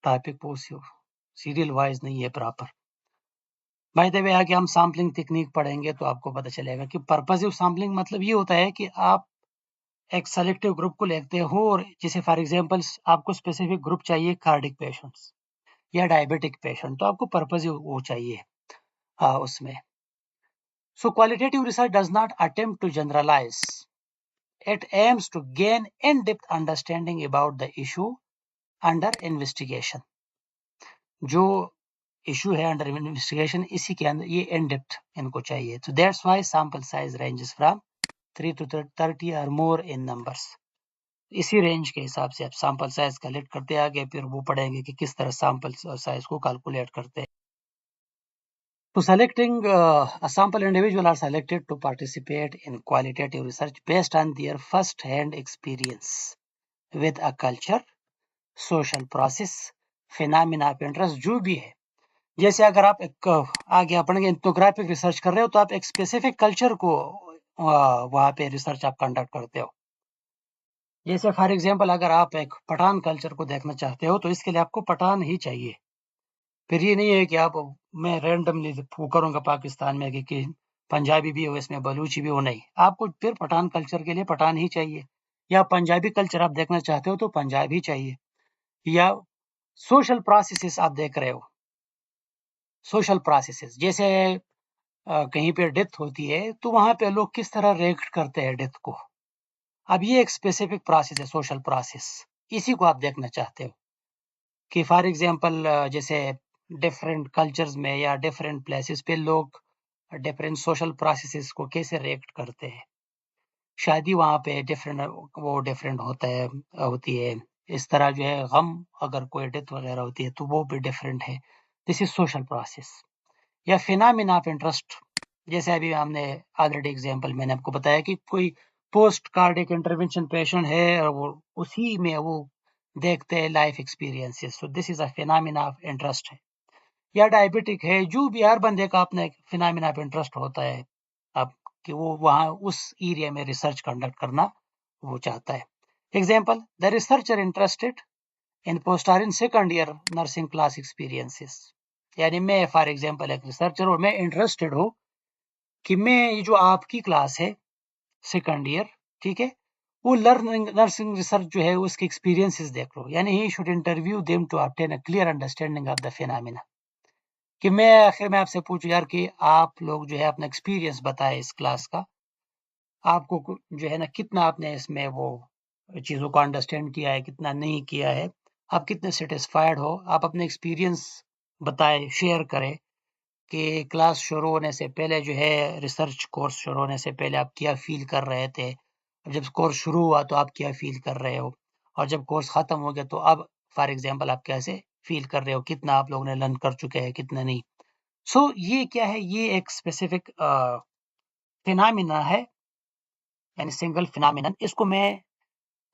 टॉपिक वो सीरियल वाइज नहीं है प्रॉपर। बाय द वे आगे हम सैम्पलिंग टेक्निक पढ़ेंगे तो आपको पता चलेगा कि पर्पसिव सैम्पलिंग मतलब ये होता है कि आप एक सेलेक्टिव ग्रुप को लेते हो, और जैसे फॉर एग्जांपल आपको स्पेसिफिक ग्रुप चाहिए कार्डिक पेशेंट्स या डायबिटिक पेशेंट, तो आपको पर्पसिव वो चाहिए उसमें। So qualitative research does not attempt to generalize, it aims to gain in-depth understanding about the issue under investigation। जो इशू है अंडर इन्वेस्टिगेशन, इसी के अंदर ये इन डेप्थ इनको चाहिए। तो that's why sample size ranges from 3 to 30 और मोर इन नंबर्स। इसी रेंज के हिसाब से आप सैंपल साइज कलेक्ट करते आगे, फिर वो पढ़ेंगे कि किस तरह सैंपल साइज को कैलकुलेट करते हैं। तो selecting a sample individual are selected to participate in qualitative research based on their first-hand experience with a culture, social process, phenomena of interest, जो भी है। जैसे अगर आप एक आगे पढ़ेंगे इथनोग्राफिक रिसर्च कर रहे हो, तो आप एक स्पेसिफिक कल्चर को वहाँ पे रिसर्च आप कंडक्ट करते हो। जैसे फॉर एग्जांपल अगर आप एक पठान कल्चर को देखना चाहते हो, तो इसके लिए आपको पठान ही चाहिए। फिर ये नहीं है कि आप, मैं रैंडमली वो करूँगा पाकिस्तान में कि पंजाबी भी हो इसमें, बलूची भी हो, नहीं, आपको फिर पठान कल्चर के लिए पठान ही चाहिए। या पंजाबी कल्चर आप देखना चाहते हो तो पंजाबी चाहिए। या सोशल प्रोसेसेस आप देख रहे हो, सोशल प्रोसेसेस जैसे कहीं पे डेथ होती है तो वहां पे लोग किस तरह रिएक्ट करते हैं डेथ को। अब ये एक स्पेसिफिक प्रोसेस है, सोशल प्रोसेस, इसी को आप देखना चाहते हो कि फॉर एग्जांपल जैसे डिफरेंट कल्चर्स में या डिफरेंट प्लेसेस पे लोग डिफरेंट सोशल प्रोसेसेस को कैसे रिएक्ट करते हैं। शादी वहाँ पे डिफरेंट, वो डिफरेंट होता है, होती है। इस तरह जो है गम, अगर कोई डेथ वगैरह होती है तो वो भी डिफरेंट है। This is social process. या फिनोमेना ऑफ इंटरेस्ट, जैसे अभी हमने ऑलरेडी एग्जांपल मैंने आपको बताया कि कोई पोस्ट कार्डिक इंटरवेंशन पेशेंट है और वो उसी में वो देखते हैं life experiences, so this is a phenomena of interest है। या डायबिटिक है, जो भी हर बंदे का अपना एक फिनोमेना ऑफ इंटरेस्ट होता है, अब कि वो वहाँ उस एरिया में रिसर्च कंडक्ट करना वो चाहता है। Example, the researcher interested in post RN second year nursing class experiences, यानी मैं फॉर एग्जाम्पल एक रिसर्चर और मैं इंटरेस्टेड हूँ कि मैं ये जो आपकी क्लास है सेकंड ईयर, ठीक है, वो लर्निंग नर्सिंग रिसर्च जो है उसके एक्सपीरियंसेस देख लो, यानी he should interview them to obtain a clear understanding of the phenomena. कि मैं आखिर में आपसे पूछूं यार कि आप लोग जो है अपना एक्सपीरियंस बताए इस क्लास का, आपको जो है ना कितना आपने इसमें वो चीज़ों को अंडरस्टैंड किया है, कितना नहीं किया है, आप कितने सेटिस्फाइड हो, आप अपने एक्सपीरियंस बताएं, शेयर करें कि क्लास शुरू होने से पहले जो है रिसर्च कोर्स शुरू होने से पहले आप क्या फ़ील कर रहे थे? जब कोर्स शुरू हुआ तो आप क्या फ़ील कर रहे हो? और जब कोर्स ख़त्म हो गया तो अब फ़ॉर एग्ज़ाम्पल आप कैसे फ़ील कर रहे हो? कितना आप लोगों ने लर्न कर चुके हैं, कितना नहीं? सो ये क्या है? ये एक स्पेसिफ़िक फिनोमिना है, यानी सिंगल फिनोमिनन। इसको मैं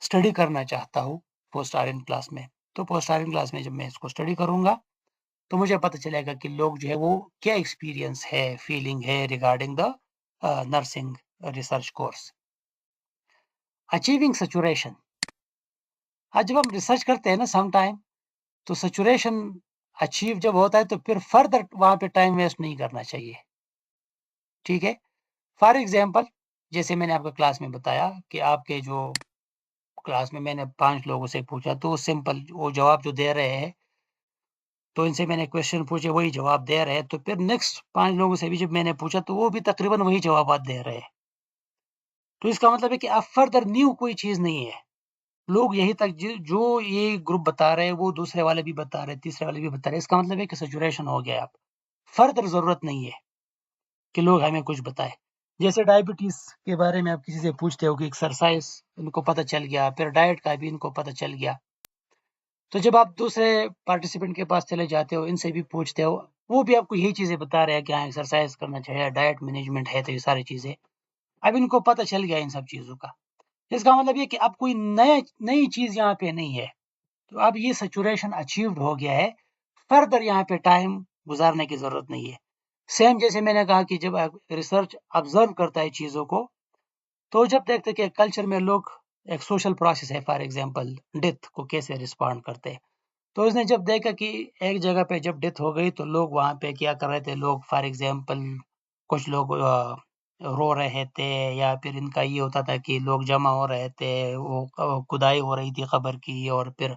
स्टडी करना चाहता हूँ पोस्ट आर्यन क्लास में। तो पोस्ट आर्यन क्लास में जब मैं इसको स्टडी करूँगा, तो मुझे पता चलेगा कि लोग जो है वो क्या एक्सपीरियंस है, फीलिंग है regarding the nursing research course. Achieving saturation. आज जब हम रिसर्च करते हैं ना सम टाइम, तो सैचुरेशन अचीव जब होता है तो फिर फर्दर वहाँ पे टाइम वेस्ट नहीं करना चाहिए, ठीक है? फॉर एग्ज़ाम्पल जैसे मैंने आपको क्लास में बताया कि आपके जो क्लास में मैंने 5 लोगों से पूछा, तो सिंपल वो जवाब जो दे रहे हैं, तो इनसे मैंने क्वेश्चन पूछे वही जवाब दे रहे हैं, तो फिर नेक्स्ट 5 लोगों से भी जब मैंने पूछा तो वो भी तकरीबन वही जवाबात दे रहे हैं। तो इसका मतलब है कि अब फर्दर न्यू कोई चीज़ नहीं है। लोग यहीं तक जो ये ग्रुप बता रहे हैं, वो दूसरे वाले भी बता रहे हैं, तीसरे वाले भी बता रहे हैं। इसका मतलब है कि सैचुरेशन हो गया है अब। फर्दर ज़रूरत नहीं है कि लोग हमें कुछ बताएँ। जैसे डायबिटीज़ के बारे में आप किसी से पूछते हो कि एक्सरसाइज़ इनको पता चल गया, फिर डाइट का भी इनको पता चल गया। तो जब आप दूसरे पार्टिसिपेंट के पास चले जाते हो, इनसे भी पूछते हो, वो भी आपको यही चीज़ें बता रहे हैं कि हाँ, एक्सरसाइज़ करना चाहिए, डाइट मैनेजमेंट है, तो ये सारी चीज़ें। अब इनको पता चल गया इन सब चीज़ों का। इसका मतलब ये कि अब कोई नई चीज़ यहाँ पे नहीं है। तो अब ये सैचुरेशन अचीव्ड हो गया है। फर्दर यहाँ पे टाइम गुज़ारने की ज़रूरत नहीं है। सेम जैसे मैंने कहा कि जब रिसर्च ऑब्ज़र्व करता है चीज़ों को, तो जब देखते हैं कि कल्चर में लोग एक सोशल प्रोसेस है, फॉर एग्ज़ाम्पल डेथ को कैसे रिस्पॉन्ड करते हैं। तो उसने जब देखा कि एक जगह पे जब डेथ हो गई तो लोग वहाँ पे क्या कर रहे थे, लोग फॉर एग्ज़ाम्पल कुछ लोग रो रहे थे, या फिर इनका ये होता था कि लोग जमा हो रहे थे, वो खुदाई हो रही थी कब्र की, और फिर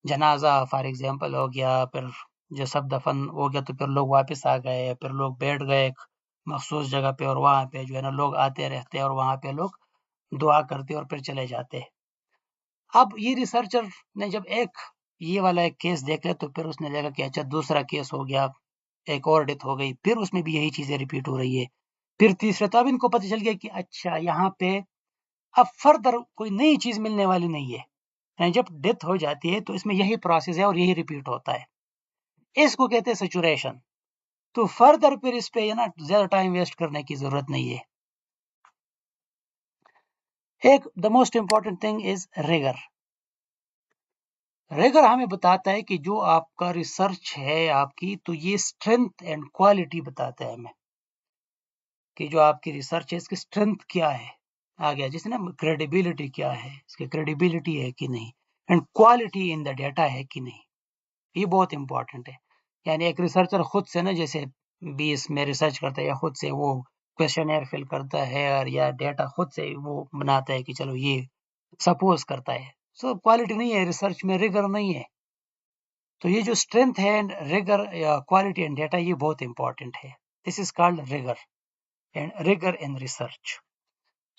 जनाज़ा फॉर एग्ज़ाम्पल हो गया, फिर जो सब दफ़न हो गया तो फिर लोग वापस आ गए, फिर लोग बैठ गए एक मख़सूस जगह पे, और वहाँ पे जो है ना लोग आते रहते और वहाँ पे लोग दुआ करते और फिर चले जाते। अब ये रिसर्चर ने जब ये वाला एक केस देख लिया तो फिर उसने देखा कि अच्छा दूसरा केस हो गया, एक और डेथ हो गई, फिर उसमें भी यही चीज़ें रिपीट हो रही है। फिर तीसरा, तो अब इनको पता चल गया कि अच्छा यहाँ पे अब फर्दर कोई नई चीज़ मिलने वाली नहीं है। यानी जब डेथ हो जाती है तो इसमें यही प्रोसेस है और यही रिपीट होता है। इसको कहते हैं सैचुरेशन। तो फर्दर फिर इस पे ना ज़्यादा टाइम वेस्ट करने की ज़रूरत नहीं है। एक the most important thing is rigor. Rigor हमें बताता है कि जो आपका रिसर्च है आपकी, तो ये स्ट्रेंथ एंड क्वालिटी बताता है हमें कि जो आपकी रिसर्च है इसकी स्ट्रेंथ क्या है। आ गया जैसे ना क्रेडिबिलिटी क्या है, इसकी क्रेडिबिलिटी है कि नहीं, and quality in the data है कि नहीं। ये बहुत इंपॉर्टेंट है। यानी एक रिसर्चर खुद से ना जैसे 20 में रिसर्च करता है, या खुद से वो क्वेश्चनर फिल करता है, और या डेटा खुद से वो बनाता है कि चलो ये सपोज करता है, सो क्वालिटी नहीं है, रिसर्च में रिगर नहीं है। तो ये जो स्ट्रेंथ है एंड रिगर या क्वालिटी एंड डेटा, ये बहुत इंपॉर्टेंट है। This is called rigor and rigor in research.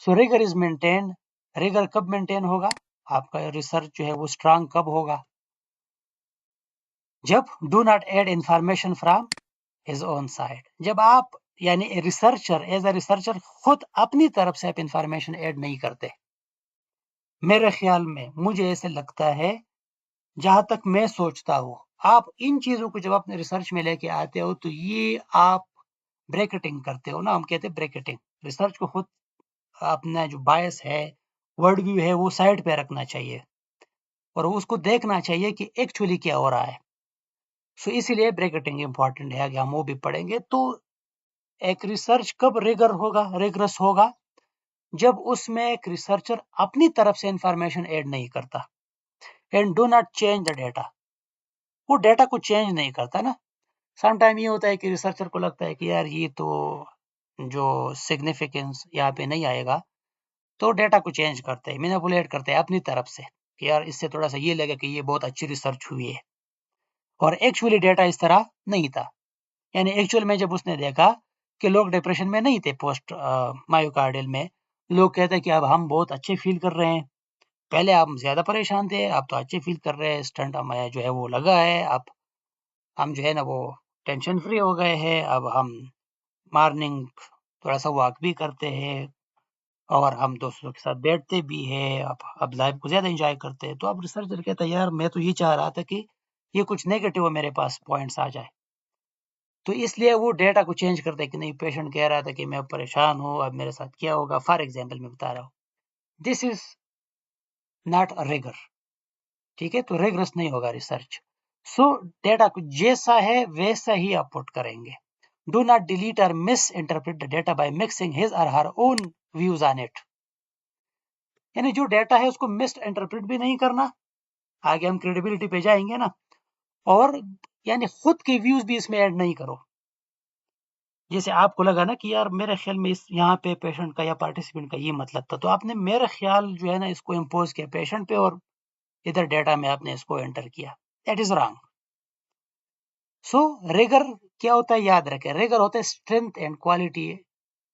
So rigor is maintained. Rigor कब मेंटेन होगा, आपका रिसर्च जो है वो स्ट्रांग कब होगा, जब do not add information from his own side. जब आप यानी रिसर्चर एज अ रिसर्चर खुद अपनी तरफ से आप इंफॉर्मेशन ऐड नहीं करते। मेरे ख्याल में मुझे ऐसे लगता है, जहां तक मैं सोचता हूँ, आप इन चीजों को जब अपने रिसर्च में लेके आते हो तो ये आप ब्रैकेटिंग करते हो ना, हम कहते हैं ब्रैकेटिंग। रिसर्च को खुद अपना जो बायस है, वर्ड व्यू है, वो साइड पे रखना चाहिए और उसको देखना चाहिए कि एक्चुअली क्या हो रहा है। सो इसीलिए ब्रैकेटिंग इंपॉर्टेंट है, आगे हम वो भी पढ़ेंगे। तो एक रिसर्च कब रिगरस होगा, जब उसमें एक रिसर्चर अपनी तरफ से इंफॉर्मेशन ऐड नहीं करता and do not change the data. वो डेटा को चेंज नहीं करता ना। सम टाइम ये होता है कि रिसर्चर को लगता है कि यार ये तो जो सिग्निफिकेंस यहाँ पे नहीं आएगा, तो डेटा को चेंज करते हैं, मैनिपुलेट करते हैं अपनी तरफ से कि यार इससे थोड़ा सा ये लगे कि ये बहुत अच्छी रिसर्च हुई है, और एक्चुअली डेटा इस तरह नहीं था। यानी एक्चुअल में जब उसने देखा कि लोग डिप्रेशन में नहीं थे पोस्ट मायोकार्डियल में, लोग कहते हैं कि अब हम बहुत अच्छे फील कर रहे हैं, पहले हम ज़्यादा परेशान थे, अब तो अच्छे फील कर रहे हैं, स्टंट हमारा जो है वो लगा है, अब हम जो है ना वो टेंशन फ्री हो गए हैं, अब हम मॉर्निंग थोड़ा सा वॉक भी करते हैं और हम दोस्तों के साथ बैठते भी हैं, अब लाइफ को ज़्यादा एंजॉय करते हैं। तो अब रिसर्चर कहता है यार मैं तो ये चाह रहा था कि ये कुछ नेगेटिव मेरे पास पॉइंट्स आ जाए, तो इसलिए वो डेटा को चेंज करते हैं कि नहीं, पेशेंट कह रहा था कि मैं परेशान हूँ, अब मेरे साथ क्या होगा। फॉर एग्जाम्पल मैं बता रहा हूँ, this is not a rigor, ठीक है, तो रिगरस नहीं होगा रिसर्च। सो डेटा को जैसा है वैसा ही आप पुट करेंगे। Do not delete or misinterpret the data by mixing his or her own views on it. यानी जो डेटा है उसको मिस इंटरप्रेट भी नहीं करना, आगे हम क्रेडिबिलिटी पे जाएंगे ना, और यानी खुद के व्यूज भी इसमें ऐड नहीं करो। जैसे आपको लगा ना कि यार मेरे ख्याल में इस यहाँ पे पेशेंट का या पार्टिसिपेंट का ये मतलब था, तो आपने मेरा ख्याल जो है ना इसको इम्पोज किया पेशेंट पे और इधर डेटा में आपने इसको एंटर किया। That is wrong. So rigor क्या होता है याद रखें, रिगर होता है strength and quality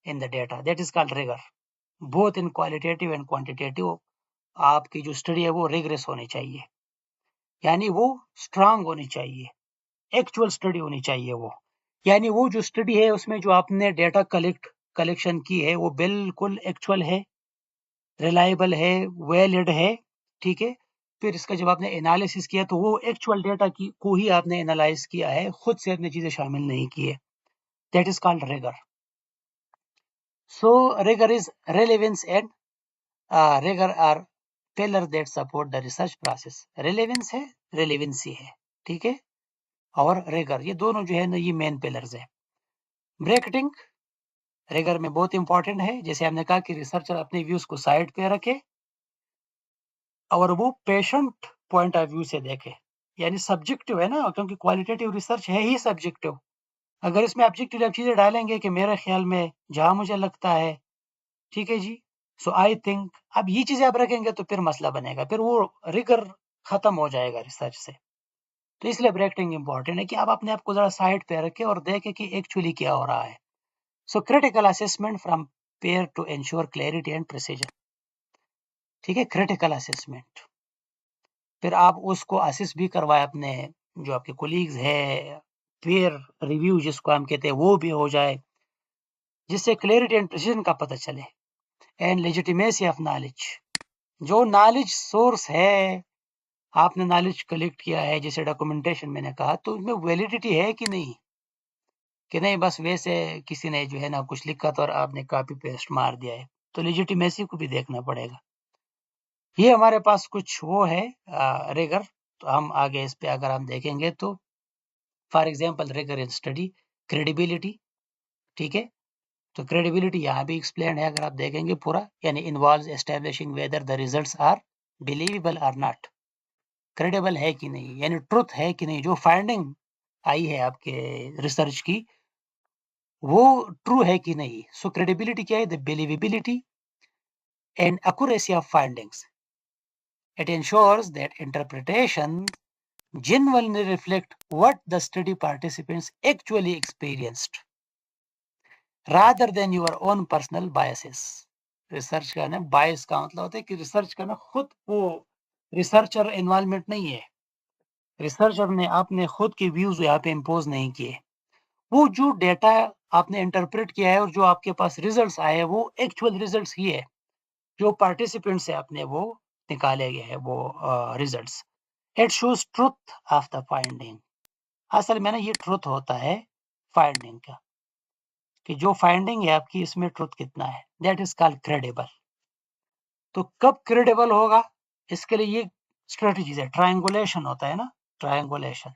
in the data, that is called rigor, both in qualitative and quantitative. आपकी जो स्टडी है वो रिगरस होनी चाहिए, यानी वो स्ट्रांग होनी चाहिए, एक्चुअल स्टडी होनी चाहिए वो, यानी वो जो स्टडी है उसमें जो आपने डेटा कलेक्शन की है वो बिल्कुल एक्चुअल है, रिलायबल है, वैलिड है, ठीक है। फिर इसका जब आपने एनालिसिस किया तो वो एक्चुअल डेटा की को ही आपने एनालाइज किया है, खुद से अपनी चीजें शामिल नहीं की है। That is called rigor. So rigor is relevance and rigor are pillar that support the research process. Relevance है, रेलेवेंसी है, ठीक है, और रिगर, ये दोनों जो है ना ये मेन पिलर्स है। ब्रैकेटिंग रिगर में बहुत इंपॉर्टेंट है। जैसे हमने कहा कि रिसर्चर अपने व्यूज को साइड पे रखे और वो पेशेंट पॉइंट ऑफ व्यू से देखे, यानी सब्जेक्टिव है ना, क्योंकि क्वालिटेटिव रिसर्च है ही सब्जेक्टिव। अगर इसमें ऑब्जेक्टिव चीजें डालेंगे कि मेरे ख्याल में जहां मुझे लगता है, ठीक है जी, सो आई थिंक, अब ये चीजें आप रखेंगे तो फिर मसला बनेगा, फिर वो रिगर खत्म हो जाएगा रिसर्च से। तो इसलिए ब्रैकेटिंग इंपॉर्टेंट है कि आप अपने आप को जरा साइड पे रखें और देखें कि एक्चुअली क्या हो रहा है। So critical assessment from peer to ensure clarity and precision, ठीक है, क्रिटिकल असेसमेंट। फिर आप उसको असेस भी करवाए अपने जो आपके कोलीग्स है, पेयर रिव्यू जिसको हम कहते हैं वो भी हो जाए, जिससे क्लैरिटी एंड प्रिसीजन का पता चले, एंड लेजिटिमेसी ऑफ नॉलेज। जो नॉलेज सोर्स है, आपने नॉलेज कलेक्ट किया है, जैसे डॉक्यूमेंटेशन मैंने कहा, तो उसमें वैलिडिटी है कि नहीं, कि नहीं बस वैसे किसी ने जो है ना कुछ लिखा था और आपने कॉपी पेस्ट मार दिया है, तो लेजिटिमेसी को भी देखना पड़ेगा। ये हमारे पास कुछ वो है रिगर। तो हम आगे इस पे अगर हम देखेंगे तो for example rigour in study, credibility, ठीक है, तो क्रेडिबिलिटी यहाँ भी एक्सप्लेन है अगर आप देखेंगे पूरा, यानी involves establishing whether the results are believable और नॉट, क्रेडिबल है कि नहीं, यानी ट्रुथ है कि नहीं, जो फाइंडिंग आई है आपके रिसर्च की वो ट्रू है कि नहीं। सो क्रेडिबिलिटी क्या है, the believability and accuracy of findings. It ensures that interpretation genuinely reflect what the study participants actually experienced rather than your own personal biases. Research का ना बायस का मतलब होता है कि रिसर्च का ना खुद वो रिसर्चर इन्वॉल्वमेंट नहीं है, रिसर्चर ने आपने खुद के व्यूज यहाँ पे इम्पोज नहीं किए, वो जो डेटा आपने इंटरप्रेट किया है और जो आपके पास रिजल्ट्स आए हैं वो एक्चुअल रिजल्ट्स ही है, जो पार्टिसिपेंट से आपने वो निकाले गए हैं वो results. It shows truth of the finding. असल में ना ये ट्रुथ होता है फाइंडिंग का, कि जो फाइंडिंग है आपकी इसमें ट्रुथ कितना है, दैट इज कॉल्ड क्रेडिबल। तो कब क्रेडिबल होगा, इसके लिए ये स्ट्रेटजीज है, ट्रायंगुलेशन होता है ना, ट्रायंगुलेशन।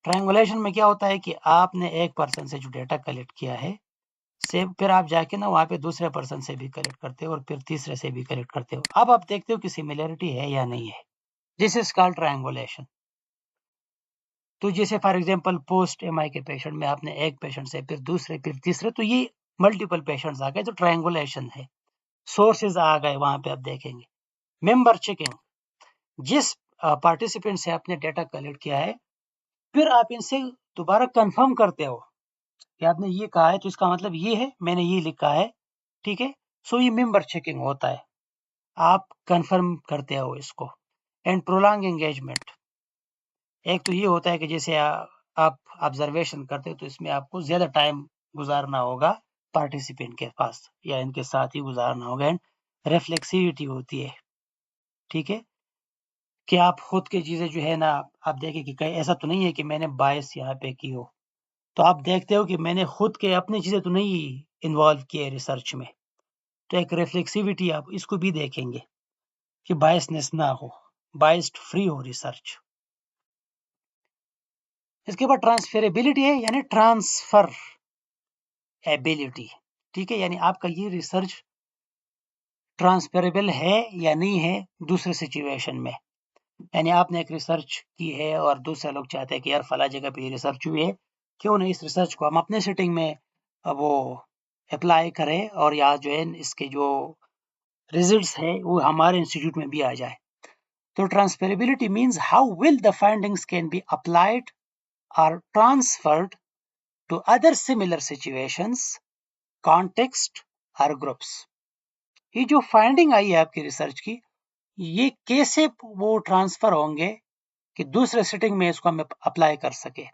ट्रायंगुलेशन में क्या होता है कि आपने एक पर्सन से जो डेटा कलेक्ट किया है से फिर आप जाके ना वहाँ पे दूसरे पर्सन से भी कलेक्ट करते हो और फिर तीसरे से भी कलेक्ट करते हो, अब आप देखते हो कि सिमिलरिटी है या नहीं है, दिस इज कॉल्ड ट्रायंगुलेशन। तो जैसे फॉर एग्जांपल पोस्ट एमआई के पेशेंट में आपने एक पेशेंट से फिर दूसरे फिर तीसरे, तो ये मल्टीपल पेशेंट्स आ गए, तो ट्रायंगुलेशन है। सोर्सेज आ गए वहां पे आप देखेंगे। मेंबर चेकिंग, जिस पार्टिसिपेंट से आपने डेटा कलेक्ट किया है फिर आप इनसे दोबारा कंफर्म करते हो कि आपने ये कहा है तो इसका मतलब ये है, मैंने ये लिखा है, ठीक है। सो ये मेंबर चेकिंग होता है, आप कंफर्म करते हो इसको। एंड प्रोलॉन्ग एंगेजमेंट, एक तो ये होता है कि जैसे आप ऑब्जर्वेशन करते हो तो इसमें आपको ज़्यादा टाइम गुज़ारना होगा पार्टिसिपेंट के पास या इनके साथ ही गुज़ारना होगा एंड रिफ्लेक्सिविटी होती है, ठीक है? कि आप खुद की चीज़ें जो है ना आप देखें कि कहीं ऐसा तो नहीं है कि मैंने बायस यहाँ पे की हो। तो आप देखते हो कि मैंने खुद के अपनी चीज़ें तो नहीं इन्वॉल्व किए रिसर्च में। तो एक रिफ्लेक्सिविटी आप इसको भी देखेंगे कि बायसनेस ना हो, बायस्ड फ्री हो रिसर्च। इसके बाद ट्रांसफरेबिलिटी है यानी ट्रांसफर एबिलिटी, ठीक है? यानी आपका ये रिसर्च ट्रांसफरेबल है या नहीं है दूसरे सिचुएशन में। यानी आपने एक रिसर्च की है और दूसरे लोग चाहते हैं कि यार फला जगह पे ये रिसर्च हुई है, क्यों नहीं इस रिसर्च को हम अपने सेटिंग में वो अप्लाई करें और यहाँ जो है इसके जो रिजल्ट्स है वो हमारे इंस्टीट्यूट में भी आ जाए। तो transferability means how well the findings can be applied or transferred to other similar situations, context or groups. ये जो फाइंडिंग आई है आपकी रिसर्च की, ये कैसे वो ट्रांसफर होंगे कि दूसरे सेटिंग में इसको हम अप्लाई कर सके।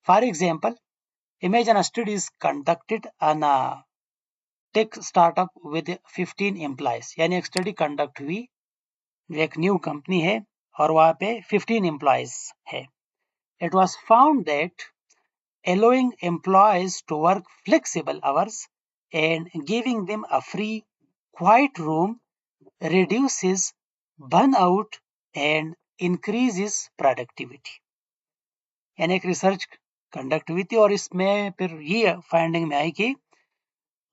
For example, imagine a study is conducted on a tech startup with 15 employees, यानी एक स्टडी कंडक्ट हुई, एक न्यू कंपनी है और वहां पे 15 employees है। It was found that allowing employees to work flexible hours and giving them a free, quiet room reduces burnout and increases productivity। यानी एक रिसर्च कंडक्ट हुई थी और इसमें फिर ये फाइंडिंग में आई कि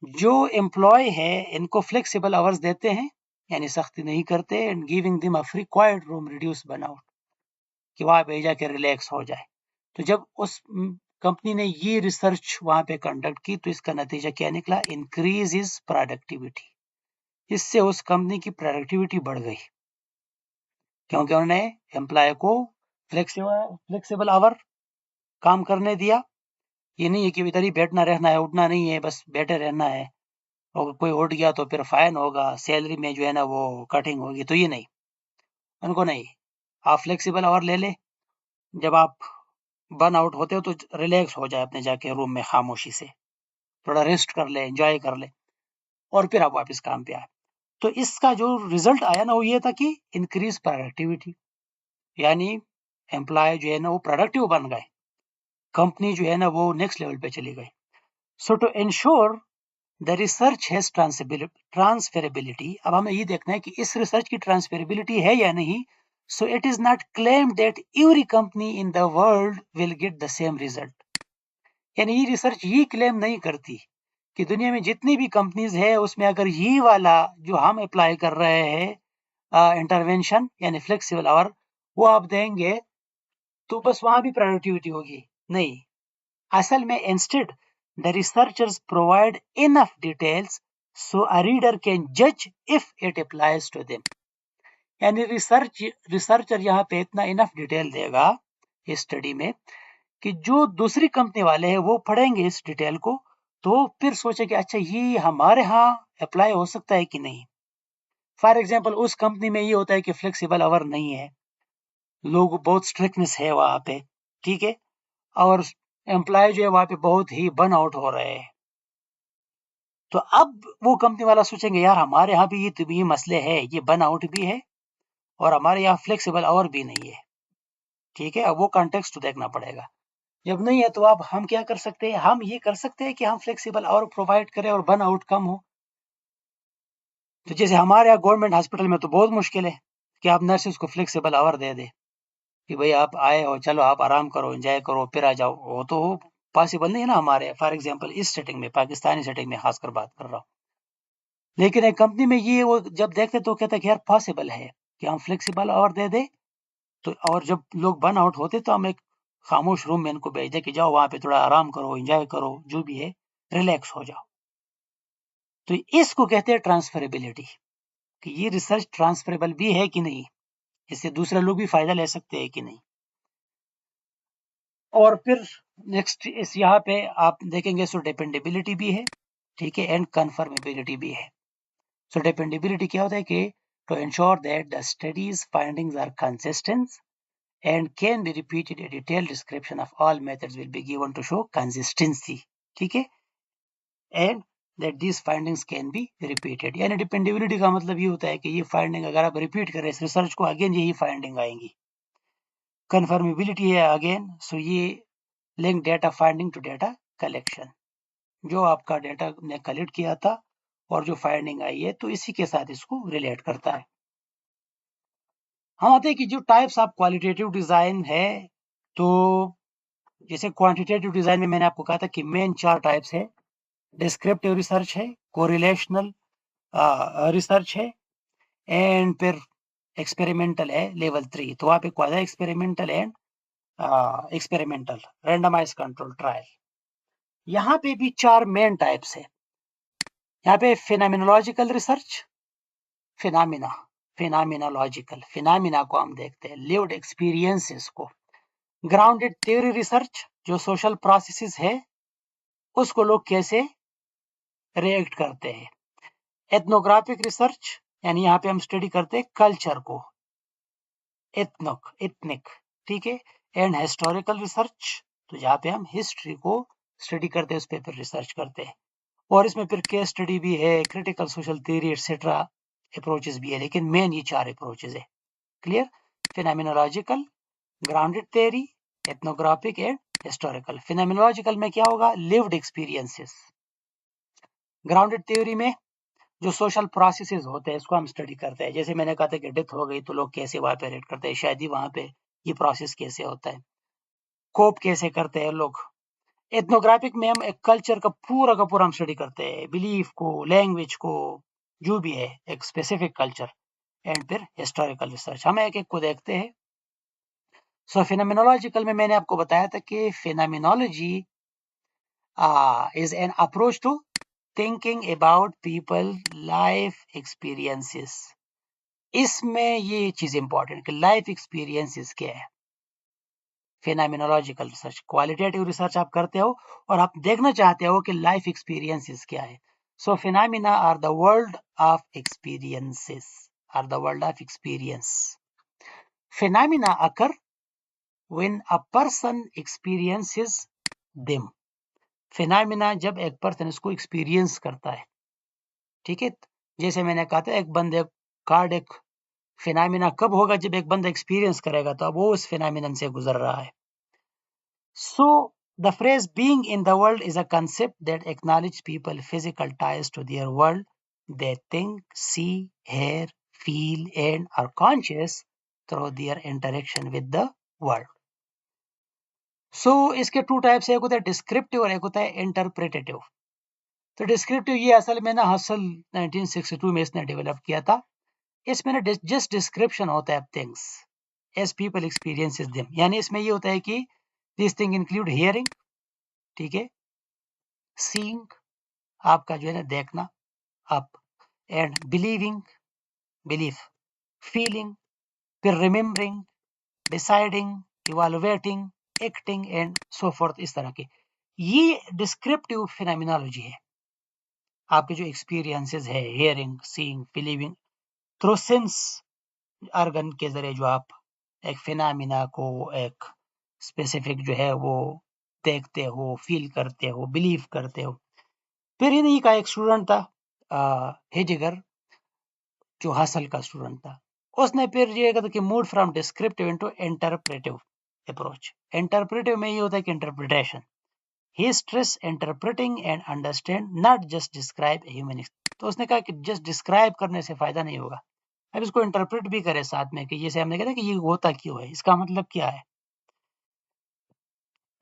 जो एम्प्लॉय है इनको फ्लेक्सिबल आवर्स देते हैं यानी सख्ती नहीं करते and giving them a free quiet room reduce burnout, कि वहां पे जाके रिलैक्स हो जाए। तो जब उस कंपनी ने ये रिसर्च वहां पे कंडक्ट की तो इसका नतीजा क्या निकला? Increase is productivity. इससे उस कंपनी की प्रोडक्टिविटी बढ़ गई क्योंकि उन्होंने एम्प्लॉय को फ्लेक्सिबल आवर काम करने दिया। ये नहीं है कि इधर ही बैठना रहना है, उठना नहीं है, बस बैठे रहना है और कोई उठ गया तो फिर फाइन होगा, सैलरी में जो है ना वो कटिंग होगी, तो ये नहीं, उनको नहीं। आप फ्लेक्सिबल आवर ले ले, जब आप बर्न आउट होते हो तो रिलैक्स हो जाए अपने जाके रूम में खामोशी से, थोड़ा रेस्ट कर ले, एंजॉय कर ले और फिर आप वापस काम पे आए। तो इसका जो रिजल्ट आया ना वो ये था कि इंक्रीज प्रोडक्टिविटी, यानी एम्प्लॉय जो है ना वो प्रोडक्टिव बन गए, कंपनी जो है ना वो नेक्स्ट लेवल पे चली गई। So to ensure the research has transferability, अब हमें ये देखना है कि इस रिसर्च की ट्रांसफेरेबिलिटी है या नहीं। So it is not claimed that every company in the world will get the same result. यानी ये रिसर्च ये क्लेम नहीं करती कि दुनिया में जितनी भी कंपनीज है उसमें अगर ये वाला जो हम अप्लाई कर रहे हैं इंटरवेंशन यानी फ्लेक्सिबल आवर वो आप देंगे तो बस वहां भी प्रोडक्टिविटी होगी। नहीं, असल में instead the researchers provide enough details so a reader can judge if it applies to them। यानी रिसर्चर यहाँ पे इतना इनफ डिटेल देगा इस स्टडी में कि जो दूसरी कंपनी वाले हैं वो पढ़ेंगे इस डिटेल को तो फिर सोचे कि अच्छा ये हमारे यहाँ अप्लाई हो सकता है कि नहीं। फॉर एग्जाम्पल, उस कंपनी में ये होता है कि फ्लेक्सिबल आवर नहीं है, लोग बहुत स्ट्रिक्टनेस है वहां पे, ठीक है, और एम्प्लॉय जो है वहां पे बहुत ही बर्न आउट हो रहे हैं। तो अब वो कंपनी वाला सोचेंगे यार हमारे यहाँ भी ये मसले है, ये बर्न आउट भी है और हमारे यहाँ फ्लेक्सिबल आवर भी नहीं है, ठीक है। अब वो कॉन्टेक्स्ट देखना पड़ेगा। जब नहीं है तो अब हम क्या कर सकते हैं? हम ये कर सकते हैं कि हम फ्लेक्सिबल आवर प्रोवाइड करें और बर्न आउट कम हो। तो जैसे हमारे यहाँ गवर्नमेंट हॉस्पिटल में तो बहुत मुश्किल है कि आप नर्सेज को फ्लेक्सिबल आवर दे दे कि भाई आप आए हो, चलो आप आराम करो, एंजॉय करो, फिर आ जाओ। वो तो पॉसिबल नहीं है ना हमारे, फॉर एग्जाम्पल इस सेटिंग में, पाकिस्तानी सेटिंग में खासकर बात कर रहा हूँ। लेकिन एक कंपनी में ये वो जब देखते तो कहते कि यार पॉसिबल है कि हम फ्लेक्सिबल आवर दे दे। तो और जब लोग बर्न आउट होते तो हम एक खामोश रूम में इनको भेज दे कि जाओ वहां पे थोड़ा आराम करो, एंजॉय करो, जो भी है, रिलैक्स हो जाओ। तो इसको कहते हैं ट्रांसफरेबिलिटी, कि ये रिसर्च ट्रांसफरेबल भी है कि नहीं, इससे दूसरे लोग भी फायदा ले सकते हैं कि नहीं। और फिर नेक्स्ट इस यहाँ पे आप देखेंगे सो डिपेंडेबिलिटी भी है, ठीक है, एंड कन्फर्मेबिलिटी भी है। सो डिपेंडेबिलिटी क्या होता है कि to ensure that the studies findings are consistent and can be repeated. A detailed description of all methods will be given to show consistency. ठीक है, and that these findings can be repeated. यानी dependability का मतलब ये होता है कि ये फाइंडिंग अगर आप रिपीट करें इस रिसर्च को, अगेन यही फाइंडिंग आएंगी. कन्फर्मेबिलिटी है अगेन, सो ये link data finding to data collection. जो आपका डेटा ने कलेक्ट किया था और जो फाइंडिंग आई है, तो इसी के साथ इसको रिलेट करता है. हम आते हैं कि जो टाइप्स ऑफ क्वालिटेटिव डिजाइन है, तो जैसे क्वांटिटेटिव डिजाइन में मैंने आपको कहा था कि मेन 4 टाइप्स है. डिस्क्रिप्टिव रिसर्च है, कोरिलेशनल रिसर्च है, एंड फिर एक्सपेरिमेंटल है लेवल 3. तो वहाँ पे quasi experimental and experimental randomised control trial. यहाँ पे भी 4 मेन टाइप्स है. यहाँ पे फिनोमिनोलॉजिकल रिसर्च, फिनोमिनोलॉजिकल फिनोमिना को हम देखते हैं, लिव्ड एक्सपीरियंसेस को. ग्राउंडेड थ्योरी रिसर्च, जो सोशल प्रोसेसेस है उसको लोग कैसे रिएक्ट करते हैं. एथनोग्राफिक रिसर्च, यानी यहाँ पे हम स्टडी करते हैं कल्चर को, एथनिक, ठीक है. एंड हिस्टोरिकल रिसर्च, तो जहाँ पे हम हिस्ट्री को स्टडी करते हैं उस पर फिर रिसर्च करते हैं. और इसमें फिर केस स्टडी भी है, critical social theory etcetera approaches भी है, लेकिन मेन ये 4 अप्रोचेस है. Clear. Phenomenological, grounded theory, ethnographic and historical. Phenomenological में क्या होगा, लिव्ड एक्सपीरियंसेस. ग्राउंडेड थ्योरी में जो सोशल प्रोसेसेस होते हैं इसको हम स्टडी करते हैं. जैसे मैंने कहा था कि डेथ हो गई तो लोग कैसे वहां पे रिएक्ट करते हैं, शायद ही वहां पे ये प्रोसेस कैसे होता है, कोप कैसे करते हैं लोग. एथनोग्राफिक में हम एक कल्चर का पूरा हम स्टडी करते हैं, बिलीफ को, लैंग्वेज को, जो भी है एक स्पेसिफिक कल्चर. एंड फिर हिस्टोरिकल रिसर्च, हम एक एक को देखते हैं. सो फिनोमिनोलॉजिकल में मैंने आपको बताया था कि phenomenology is an approach to thinking about people life experiences. इसमें ये चीज इंपॉर्टेंट कि लाइफ एक्सपीरियंसेस क्या है. फिनोमिनोलॉजिकल रिसर्च, क्वालिटेटिव रिसर्च आप करते हो और आप देखना चाहते हो कि लाइफ एक्सपीरियंसेस क्या है. So phenomena are the world of experiences, are the world of experience. Phenomena occur when a person experiences them. Phenomena जब एक पर्सन इसको एक्सपीरियंस करता है, ठीक है. जैसे मैंने कहा था एक बंदे कार्डियक फिनोमिना कब होगा, जब एक बंदा एक्सपीरियंस करेगा, तो अब वो उस फिनोमिनन से गुजर रहा है. So the phrase being in the world is a concept that acknowledges people physical ties to their world. They think, see, hear, feel and are conscious through their interaction with the world. सो इसके 2 types है, एक होता है descriptive और एक होता है इंटरप्रेटेटिव. तो डिस्क्रिप्टिव ये असल में ना हसल 1962 में इसने डेवलप किया था. इसमें ना जस्ट डिस्क्रिप्शन होता है things as people experiences them. यानी इसमें ये होता है कि दिस थिंग इंक्लूड हियरिंग, ठीक है, सीइंग, आपका जो है ना देखना आप, एंड बिलीविंग, बिलीफ, फीलिंग, फिर remembering, deciding, evaluating, acting and so fourth. इस तरह के ये डिस्क्रिप्टिव फिनोमिनोलॉजी है. आपके जो एक्सपीरियंसेस है, hearing, seeing, believing, through sense organ के जरिए जो आप एक फिनोमिना को एक स्पेसिफिक जो है वो देखते हो, फील करते हो, बिलीव करते हो. फिर इन्हीं का एक स्टूडेंट था हेडिगर, जो हसल का स्टूडेंट था. उसने फिर ये कहा कि move from descriptive into interpretive approach. Interpretive में ये होता है कि interpretation. He stress interpreting and understand, not just describe a human experience. तो उसने कहा कि जस्ट डिस्क्राइब करने से फायदा नहीं होगा, अब इसको इंटरप्रेट भी करे साथ में, कि जैसे हमने कहा कि ये होता क्यों है, इसका मतलब क्या है.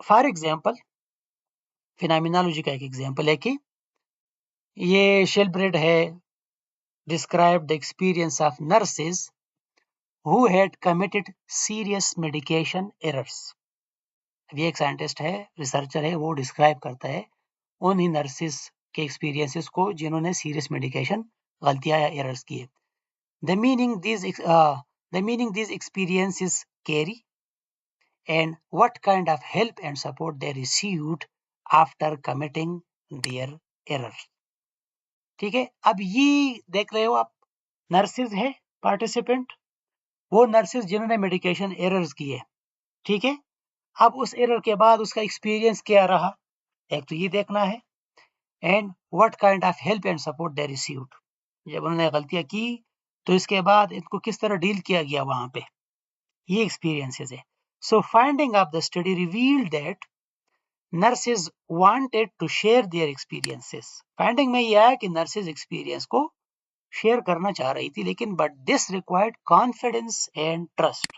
फॉर एग्जाम्पल, फिनोमिनोलॉजी का एक एग्जाम्पल है कि ये शेलब्रेड है, describe the experience of nurses who had committed serious medication errors. ये एक साइंटिस्ट है, रिसर्चर है, वो डिस्क्राइब करता है उन ही नर्सेज के एक्सपीरियंसेस को जिन्होंने सीरियस मेडिकेशन गलतियां या एरर्स किए. The meaning these experiences carry and what kind of help and support they received after committing their error. ठीक है. अब ये देख रहे हो आप, नर्सेज है पार्टिसिपेंट, वो नर्सेज जिन्होंने मेडिकेशन एरर्स किए, ठीक है। अब उस एरर के बाद उसका एक्सपीरियंस क्या रहा, एक तो ये देखना है, and what kind of help and support they received. जब उन्होंने गलतियां की तो इसके बाद इनको किस तरह डील किया गया वहां पे, ये एक्सपीरियंसेस है। So finding of the study revealed that nurses wanted to share their experiences. Finding में ये आया कि नर्सेज एक्सपीरियंस को शेयर करना चाह रही थी, लेकिन but this required confidence and trust.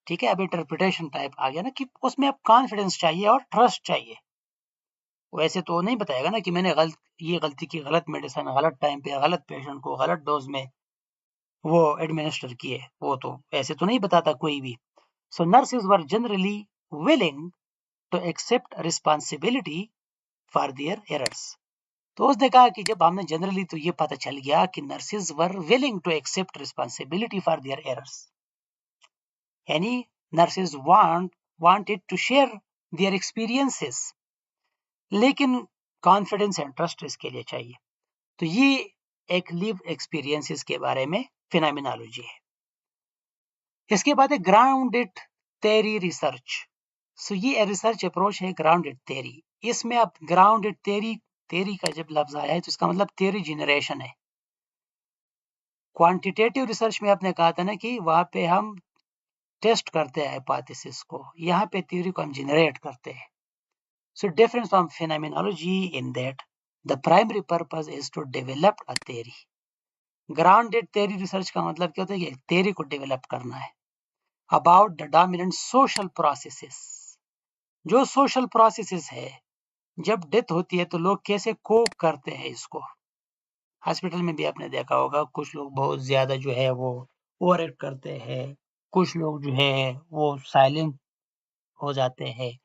ठीक है, अब इंटरप्रिटेशन टाइप आ गया ना कि उसमें अब कॉन्फिडेंस चाहिए और ट्रस्ट चाहिए। वैसे तो नहीं बताएगा ना कि मैंने ये गलती की, गलत मेडिसिन गलत टाइम पे गलत पेशेंट को गलत डोज में वो एडमिनिस्टर किए, वो तो ऐसे तो नहीं बताता कोई भी। So nurses were generally willing to accept responsibility for their errors. तो उसने कहा कि जब हमने जनरली, तो ये पता चल गया कि nurses were willing to accept responsibility for their errors, यानी nurses wanted to share their experiences, लेकिन कॉन्फिडेंस एंड ट्रस्ट इसके लिए चाहिए। तो ये एक लिव एक्सपीरियंसेस के बारे में फिनोमिनोलॉजी है। इसके बाद है ग्राउंडेड थ्योरी रिसर्च। सो ये रिसर्च अप्रोच है ग्राउंडेड थ्योरी। इसमें अब ग्राउंडेड थ्योरी का जब लफ्ज आया है तो इसका मतलब थ्योरी जनरेशन है। क्वांटिटेटिव रिसर्च में आपने कहा था ना कि वहां पे हम टेस्ट करते हैं हाइपोथेसिस को, यहाँ पे थ्योरी को हम जनरेट करते हैं। So difference from phenomenology in that the primary purpose is to develop a theory. Grounded theory research का मतलब क्या होता है कि थ्योरी को डेवलप करना है about the dominant social processes. जो सोशल प्रोसेसेस है, जब डेथ होती है तो लोग कैसे कोप करते हैं इसको। हॉस्पिटल में भी आपने देखा होगा, कुछ लोग बहुत ज्यादा जो है वो ओवर एक्ट करते हैं, कुछ लोग जो है वो साइलेंट हो जाते हैं,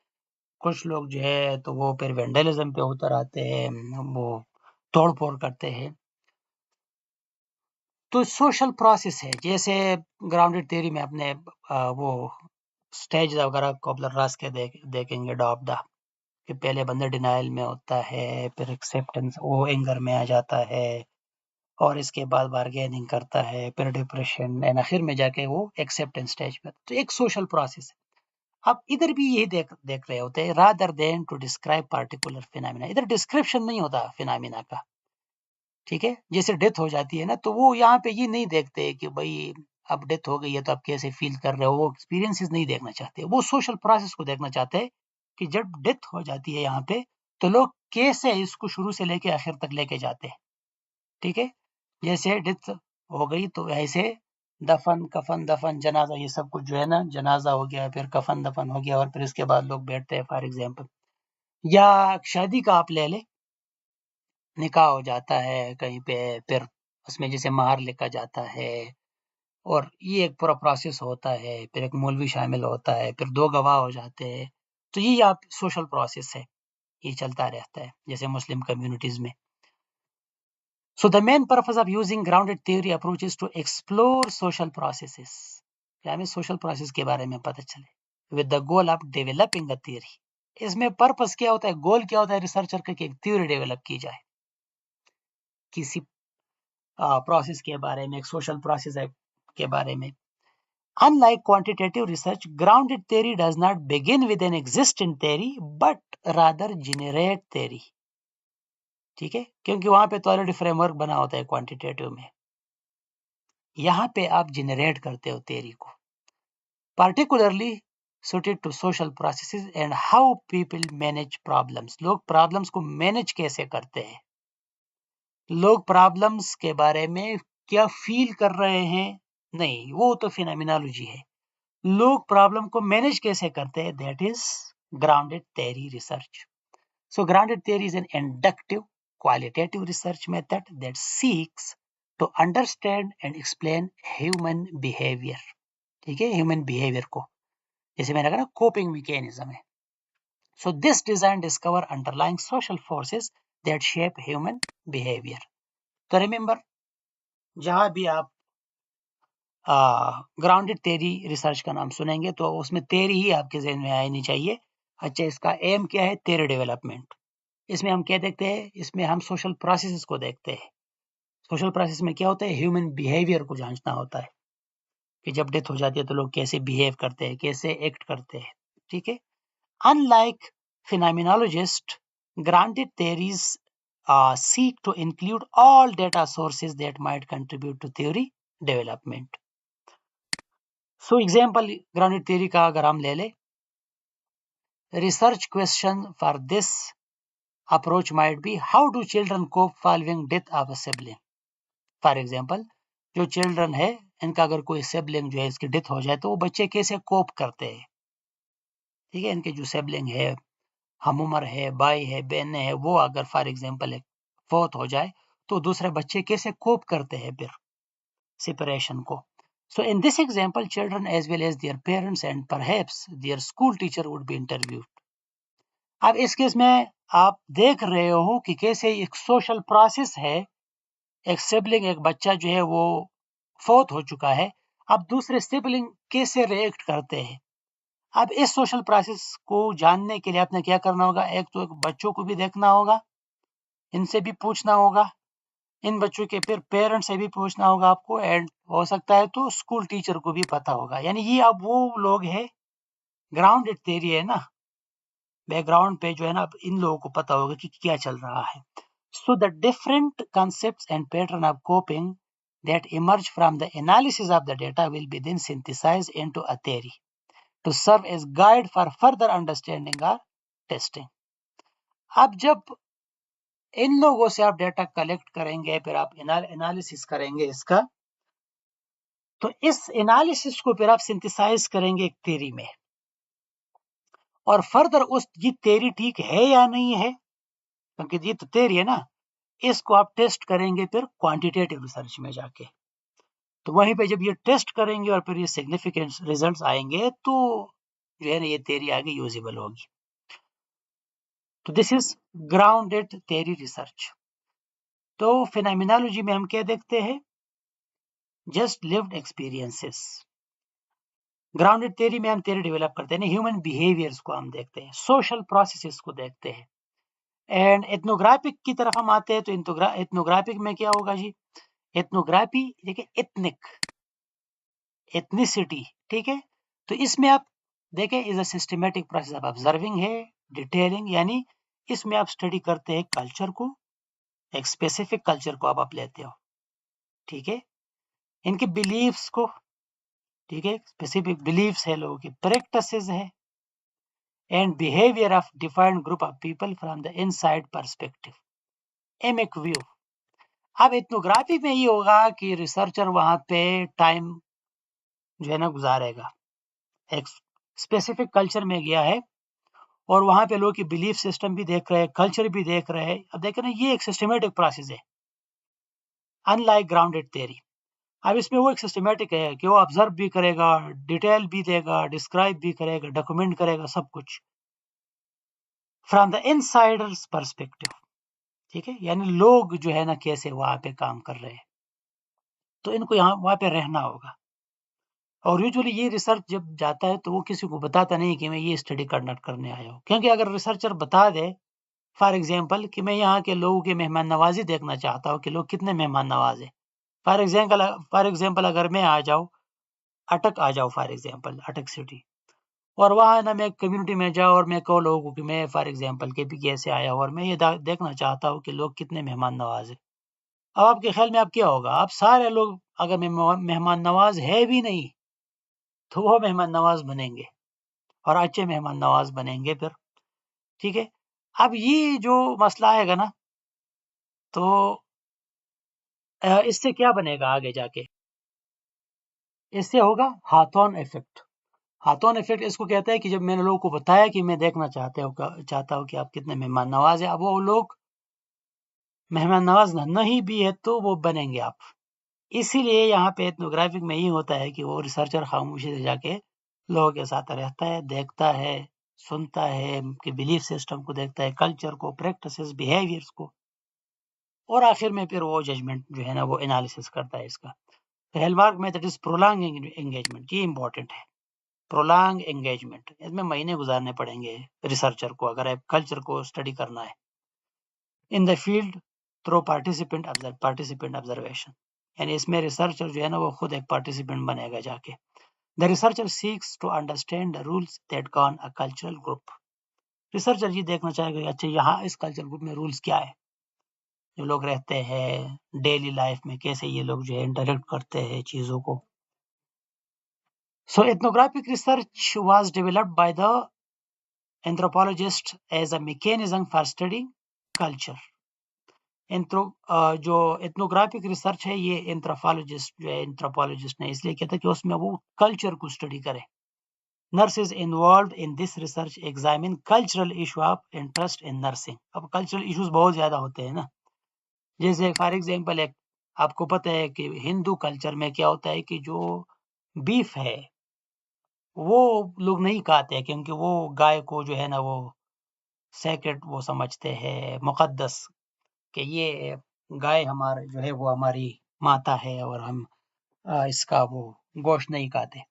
कुछ लोग जो है तो वो फिर वेंडलिज्म पे उतर आते हैं, वो तोड़ फोड़ करते हैं। तो सोशल प्रोसेस है, जैसे ग्राउंडेड थ्योरी में अपने वो स्टेज वगैरह कॉपलर रास के देखेंगे डॉप द, कि पहले बंदा डिनाइल में होता है, फिर एक्सेप्टेंस, वो एंगर में आ जाता है, और इसके बाद बार्गेनिंग करता है, फिर डिप्रेशन, एंड आखिर में जाके वो एक्सेप्टेंस स्टेज पे। तो एक सोशल प्रोसेस है। अब इधर भी यही देख रहे होते हैं, rather than to describe particular phenomena. इधर डिस्क्रिप्शन नहीं होता फिनोमिना का, ठीक है। जैसे डेथ हो जाती है ना, तो वो यहाँ पे ये नहीं देखते कि भाई अब डेथ हो गई है तो आप कैसे फील कर रहे हो, वो एक्सपीरियंसेस नहीं देखना चाहते, वो सोशल प्रोसेस को देखना चाहते हैं कि जब डेथ हो जाती है यहाँ पे तो लोग कैसे इसको शुरू से लेके आखिर तक लेके जाते हैं। ठीक है, जैसे डेथ हो गई तो ऐसे दफन कफन दफन जनाजा, ये सब कुछ जो है ना, जनाजा हो गया, फिर कफन दफन हो गया, और फिर इसके बाद लोग बैठते हैं फॉर एग्जाम्पल। या शादी का आप ले ले, निकाह हो जाता है कहीं पे, फिर उसमें जैसे महार लिखा जाता है, और ये एक पूरा प्रोसेस होता है, फिर एक मौलवी शामिल होता है, फिर 2 गवाह हो जाते हैं। तो ये आप सोशल प्रोसेस है, ये चलता रहता है जैसे मुस्लिम कम्युनिटीज में। So the main purpose of using grounded theory approach is to explore social processes, हमें सोशल प्रोसेस के बारे में पता चले, with the goal of developing a theory. इसमें पर्पस क्या होता है, गोल क्या होता है रिसर्चर का, कि एक थ्योरी डेवलप की जाए किसी प्रोसेस के बारे में, एक सोशल प्रोसेस के बारे में। Unlike quantitative research, grounded theory does not begin with an existing theory, but rather generate theory. ठीक है, क्योंकि वहां पे तो ऑलरेडी फ्रेमवर्क बना होता है क्वांटिटेटिव में, यहाँ पे आप जनरेट करते हो theory को, particularly suited to social processes and how people manage problems. लोग प्रॉब्लम्स को मैनेज कैसे करते हैं, लोग प्रॉब्लम्स के बारे में क्या फील कर रहे हैं, नहीं, वो तो फिनोमिनोलॉजी है। लोग प्रॉब्लम को मैनेज कैसे करते हैं, that is grounded theory research. So grounded theory is an inductive qualitative research method that seeks to understand and explain human behaviour. ठीक है, ह्यूमन बिहेवियर को, जैसे मैंने कहा ना, कोपिंग मैकेनिज्म है। So this design discover underlying social forces that shape human behaviour. तो remember, जहां भी आप ग्राउंडेड थ्योरी रिसर्च का नाम सुनेंगे तो उसमें थ्योरी ही आपके जहन में आनी चाहिए। अच्छा, इसका एम क्या है, थ्योरी डेवलपमेंट। इसमें हम क्या देखते हैं, इसमें हम सोशल प्रोसेसेस को देखते हैं। सोशल प्रोसेस में क्या होता है, ह्यूमन बिहेवियर को जांचना होता है कि जब डेथ हो जाती है तो लोग कैसे बिहेव करते हैं, कैसे एक्ट करते हैं, ठीक है। Unlike phenomenologists, granted theories seek to include all data sources that might contribute to theory development. So example grounded theory का अगर हम ले लें, research question for this approach might be how do children cope following death of a sibling. For example, जो children है इनका अगर कोई sibling जो है इसकी डेथ हो जाए तो वो बच्चे कैसे कोप करते हैं, ठीक है। इनके जो sibling है, हम उम्र है, भाई है, बहनें है, वो अगर फॉर एग्जांपल एक फौत हो जाए तो दूसरे बच्चे कैसे कोप करते हैं फिर सेपरेशन को। So in this example children as well as their parents and perhaps their school teacher would be interviewed. अब इस केस में आप देख रहे हो कि कैसे एक सोशल प्रोसेस है, एक सिबलिंग, एक बच्चा जो है वो फौत हो चुका है, अब दूसरे सिबलिंग कैसे रिएक्ट करते हैं। अब इस सोशल प्रोसेस को जानने के लिए आपने क्या करना होगा, एक तो एक बच्चों को भी देखना होगा, इनसे भी पूछना होगा, इन बच्चों के फिर पेरेंट्स से भी पूछना होगा आपको, एंड हो सकता है तो स्कूल टीचर को भी पता होगा। यानी ये अब वो लोग हैं, ग्राउंडेड थ्योरी है ना, बैकग्राउंड पे जो है ना, अब इन लोगों को पता होगा कि क्या चल रहा है। So the different concepts and pattern of coping that emerge from the analysis of the data will be then synthesized into a theory to serve as guide for further understanding or testing. अब जब इन लोगों से आप data collect करेंगे, फिर आप analysis करेंगे इसका, तो इस एनालिसिस को फिर आप सिंथेसाइज करेंगे एक थ्योरी में, और फर्दर उस ये थ्योरी ठीक है या नहीं है, क्योंकि ये तो थ्योरी है ना, इसको आप टेस्ट करेंगे फिर क्वांटिटेटिव रिसर्च में जाके। तो वहीं पे जब ये टेस्ट करेंगे और फिर ये सिग्निफिकेंट रिजल्ट्स आएंगे तो जो है ना ये थ्योरी आगे यूजेबल होगी। तो this is grounded theory research. तो फिनोमेनोलॉजी में हम क्या देखते हैं, just lived experiences. Grounded theory में हम थ्योरी डेवलप करते हैं, ह्यूमन बिहेवियर्स को हम देखते हैं, सोशल प्रोसेसेस को देखते हैं। एंड एथनोग्राफिक की तरफ हम आते हैं, तो एथनोग्राफिक में क्या होगा जी, एथनोग्राफी देखिए, एथनिक, एथनिसिटी, ठीक है। तो इसमें आप देखें is a systematic process of observing है, डिटेलिंग, यानी इसमें आप स्टडी करते हैं कल्चर को, एक स्पेसिफिक कल्चर को आप लेते हो, ठीक है, इनके बिलीव्स को, ठीक है, स्पेसिफिक बिलीव्स है, लोगों की प्रैक्टिसेस है, and behaviour of defined group of people from the inside perspective, emic view. अब एथनोग्राफी में ये होगा कि रिसर्चर वहां पे टाइम जो है ना गुजारेगा, एक स्पेसिफिक कल्चर में गया है और वहां पे लोगों की बिलीफ सिस्टम भी देख रहे हैं, कल्चर भी देख रहे हैं। अब देखें ना, ये एक सिस्टमेटिक प्रोसेस है, अनलाइक ग्राउंडेड थ्योरी। अब इसमें वो एक सिस्टमेटिक है कि वो ऑब्जर्व भी करेगा, डिटेल भी देगा, डिस्क्राइब भी करेगा, डॉक्यूमेंट करेगा, सब कुछ फ्रॉम द इनसाइडर्स पर्सपेक्टिव, ठीक है, यानी लोग जो है ना कैसे वहां पे काम कर रहे हैं, तो इनको यहाँ वहां पे रहना होगा। और यूजुअली ये रिसर्च जब जाता है तो वो किसी को बताता नहीं कि मैं ये स्टडी कंडक्ट करने आया हूँ, क्योंकि अगर रिसर्चर बता दे फॉर एग्जाम्पल कि मैं यहाँ के लोगों की मेहमान नवाजी देखना चाहता हूँ कि लोग कितने मेहमान नवाज है, फॉर एग्जाम्पल अगर मैं आ जाऊँ, अटक आ जाऊँ फॉर एग्जाम्पल, अटक सिटी, और वहाँ ना मैं कम्युनिटी में जाऊँ और मैं कहूँ लोगों को कि मैं फॉर एग्जाम्पल KPK से आया हूँ और मैं ये देखना चाहता हूँ कि लोग कितने मेहमान नवाज है। अब आपके ख्याल में आप क्या होगा, आप सारे लोग अगर मेहमान नवाज है भी नहीं तो वो मेहमान नवाज बनेंगे और अच्छे मेहमान नवाज बनेंगे फिर, ठीक है। अब ये जो मसला आएगा ना, तो इससे क्या बनेगा आगे जाके, इससे होगा हाथोन इफेक्ट। हाथोन इफेक्ट इसको कहते हैं कि जब मैंने लोगों को बताया कि मैं देखना चाहता हूँ कि आप कितने मेहमान नवाज है, अब वो लोग मेहमान नवाज नहीं भी है तो वो बनेंगे आप। इसीलिए यहाँ पे एथनोग्राफिक में ही होता है कि वो रिसर्चर खामोशी से जाके लोगों के साथ रहता है, देखता है, सुनता है, उनके बिलीफ सिस्टम को देखता है, कल्चर को, प्रैक्टिसेस, बिहेवियर्स को, और आखिर में फिर वो जजमेंट जो है ना वो एनालिसिस करता है इसका। तो hallmark method is prolong engagement, ये इंपॉर्टेंट है, प्रोलॉन्ग एंगेजमेंट, इसमें महीने गुजारने पड़ेंगे रिसर्चर को अगर आप कल्चर को स्टडी करना है in the field through participant observation, यानी इसमें रिसर्चर जो है ना वो खुद एक पार्टिसिपेंट बनेगा जाके। The researcher seeks to understand the rules that govern a cultural group. Researcher ये देखना चाहेगा कि अच्छा यहाँ इस कल्चरल ग्रुप में रूल्स क्या है, जो लोग रहते हैं डेली लाइफ में, कैसे ये लोग जो है इंटरेक्ट करते हैं चीजों को। So ethnographic research was developed by the anthropologist as a mechanism for studying culture. जो एथनोग्राफिक रिसर्च है ये एंथ्रोपोलॉजिस्ट जो है एंथ्रोपोलॉजिस्ट ने इसलिए किया था कि उसमें वो कल्चर को स्टडी करे। Nurses involved in this research examine cultural issue of interest in nursing. अब कल्चरल इश्यूज बहुत ज्यादा होते हैं ना, जैसे फॉर एग्जांपल एक आपको पता है कि हिंदू कल्चर में क्या होता है कि जो बीफ है वो लोग नहीं खाते क्योंकि वो गाय को जो है ना वो सैक्रेड वो समझते हैं, मुकद्दस, कि ये गाय हमारे जो है वो हमारी माता है और हम इसका वो गोश्त नहीं खाते।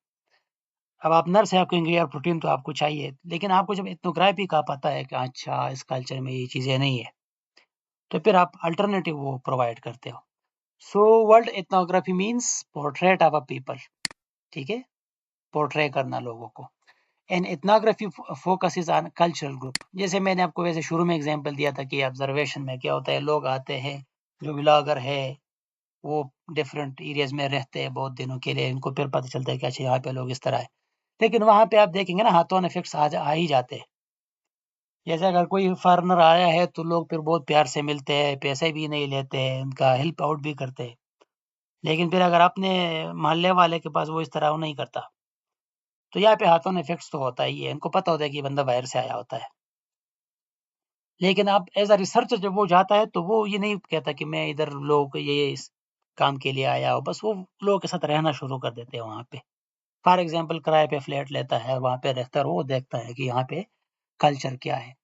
अब आप नर्स है, आप कहेंगे यार प्रोटीन तो आपको चाहिए, लेकिन आपको जब एथनोग्राफी का पता है कि अच्छा इस कल्चर में ये चीजें नहीं है, तो फिर आप अल्टरनेटिव वो प्रोवाइड करते हो। So world ethnography means portrait of a people, ठीक है, पोर्ट्रे करना लोगों को। And ethnography focuses on cultural group. जैसे मैंने आपको वैसे शुरू में एग्जांपल दिया था कि ऑब्जर्वेशन में क्या होता है, लोग आते हैं जो व्लॉगर है वो डिफरेंट एरियाज में रहते हैं बहुत दिनों के लिए, इनको फिर पता चलता है कि अच्छा यहाँ पे लोग इस तरह है, लेकिन वहां पे आप देखेंगे ना हाथ ऑन इफेक्ट्स आ ही जाते हैं। जैसे अगर कोई फॉरेनर आया है तो लोग फिर बहुत प्यार से मिलते हैं, पैसे भी नहीं लेते हैं, उनका हेल्प आउट भी करते हैं, लेकिन फिर अगर अपने मोहल्ले वाले के पास वो इस तरह वो नहीं करता, तो यहाँ पे हाथ ऑन इफेक्ट्स तो होता ही है। इनको पता होता है कि बंदा बाहर से आया होता है, लेकिन आप एज अ रिसर्चर जब वो जाता है तो वो ये नहीं कहता कि मैं इधर लोग ये इस काम के लिए आया हो, बस वो लोगों के साथ रहना शुरू कर देते हैं वहाँ पे। फॉर एग्जाम्पल किराए पे फ्लैट लेता है, वहाँ पे रहता है और वो देखता है कि यहाँ पे कल्चर क्या है।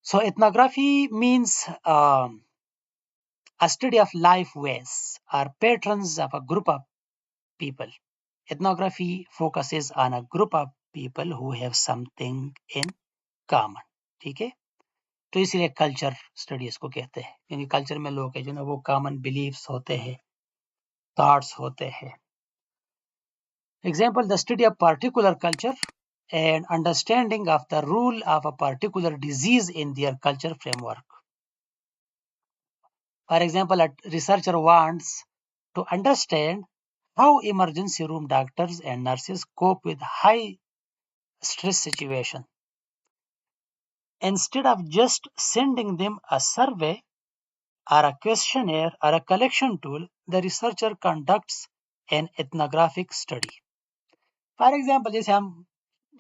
So ethnography means a study of life ways or patterns of a group of people. Ethnography focuses on a group of people who have something in common, ठीक है, तो इसीलिए कल्चर स्टडी इसको कहते हैं, क्योंकि कल्चर में लोग हैं जो ना वो कॉमन बिलीफ्स होते हैं, थॉट्स होते हैं। Example, the study of particular culture and understanding of the rule of a particular disease in their culture framework. For example, a researcher wants to understand how emergency room doctors and nurses cope with high stress situation. Instead of just sending them a survey or a questionnaire or a collection tool, the researcher conducts an ethnographic study. For example, जैसे हम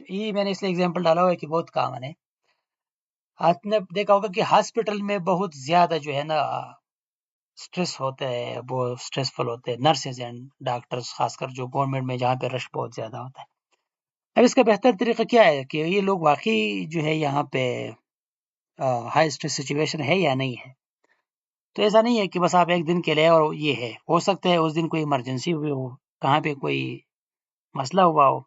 ये मैंने इसलिए example डाला हुआ है कि बहुत कॉमन है। आपने देखा होगा कि हॉस्पिटल में बहुत ज्यादा जो है ना स्ट्रेस होता है, वो स्ट्रेसफुल होते हैं नर्सेज एंड डॉक्टर्स, खासकर जो गवर्नमेंट में जहाँ पे रश बहुत ज्यादा होता है। अब इसका बेहतर तरीका क्या है कि ये लोग वाकई जो है यहाँ पे हाई स्ट्रेस सिचुएशन है या नहीं है। तो ऐसा नहीं है कि बस आप एक दिन के लिए और ये है, हो सकता है उस दिन कोई इमरजेंसी हुई हो, कहाँ पे कोई मसला हुआ हो,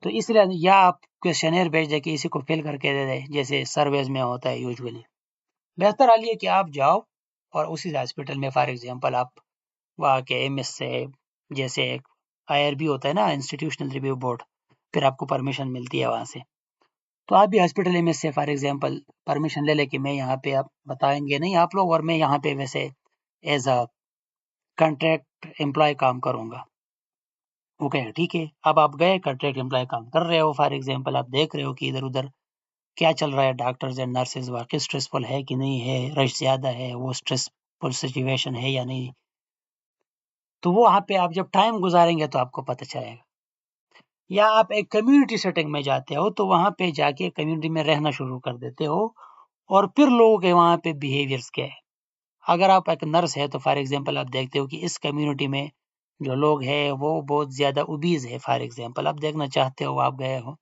तो इसलिए या आप क्वेश्चनर भेज दे कि इसी को फिल करके दे दे, जैसे सर्वेज में होता है यूजुअली। बेहतर हाल ये कि आप जाओ और उसी हॉस्पिटल में फॉर एग्जांपल आप वहाँ के एमएस से, जैसे एक आईआरबी होता है ना, इंस्टीट्यूशनल रिव्यू बोर्ड, फिर आपको परमिशन मिलती है वहाँ से, तो आप भी हॉस्पिटल एमएस से फॉर एग्जांपल परमिशन ले कि मैं यहाँ पे, आप बताएंगे नहीं आप लोग, और मैं यहाँ पे वैसे एज अ कॉन्ट्रैक्ट एम्प्लॉय काम करूँगा। ओके ठीक है, अब आप गए कॉन्ट्रैक्ट एम्प्लॉय काम कर रहे हो, फॉर एग्जांपल आप देख रहे हो कि इधर उधर क्या चल रहा है, डॉक्टर्स एंड नर्सेज वाकई स्ट्रेसफुल है कि नहीं है, रश ज्यादा है, वो स्ट्रेसफुल सिचुएशन है या नहीं, तो वो वहाँ पे आप जब टाइम गुजारेंगे तो आपको पता चलेगा। या आप एक कम्युनिटी सेटिंग में जाते हो तो वहाँ पे जाके कम्युनिटी में रहना शुरू कर देते हो और फिर लोगों के वहाँ पे बिहेवियर्स क्या है। अगर आप एक नर्स है तो फॉर एग्जांपल आप देखते हो कि इस कम्युनिटी में जो लोग हैं वो बहुत ज्यादा ओबीज है, फॉर एग्जांपल आप देखना चाहते हो, आप गए हो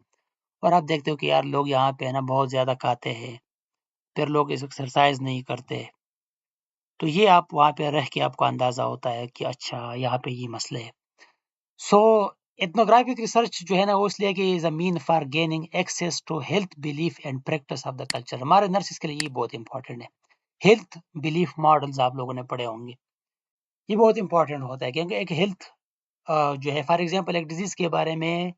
और आप देखते हो कि यार लोग यहाँ पे है ना बहुत ज्यादा खाते हैं, फिर लोग इस एक्सरसाइज नहीं करते, तो ये आप वहाँ पे रह के आपको अंदाजा होता है कि अच्छा यहाँ पे ये मसले है। सो एथनोग्राफिक रिसर्च जो है ना वो इसलिए कि is a mean for gaining access to health belief and practice of the culture. हमारे नर्सेस के लिए ये बहुत इंपॉर्टेंट है। हेल्थ बिलीफ मॉडल्स आप लोगों ने पढ़े होंगे, ये बहुत इंपॉर्टेंट होता है क्योंकि एक हेल्थ जो है, फॉर एग्जांपल एक डिजीज के बारे में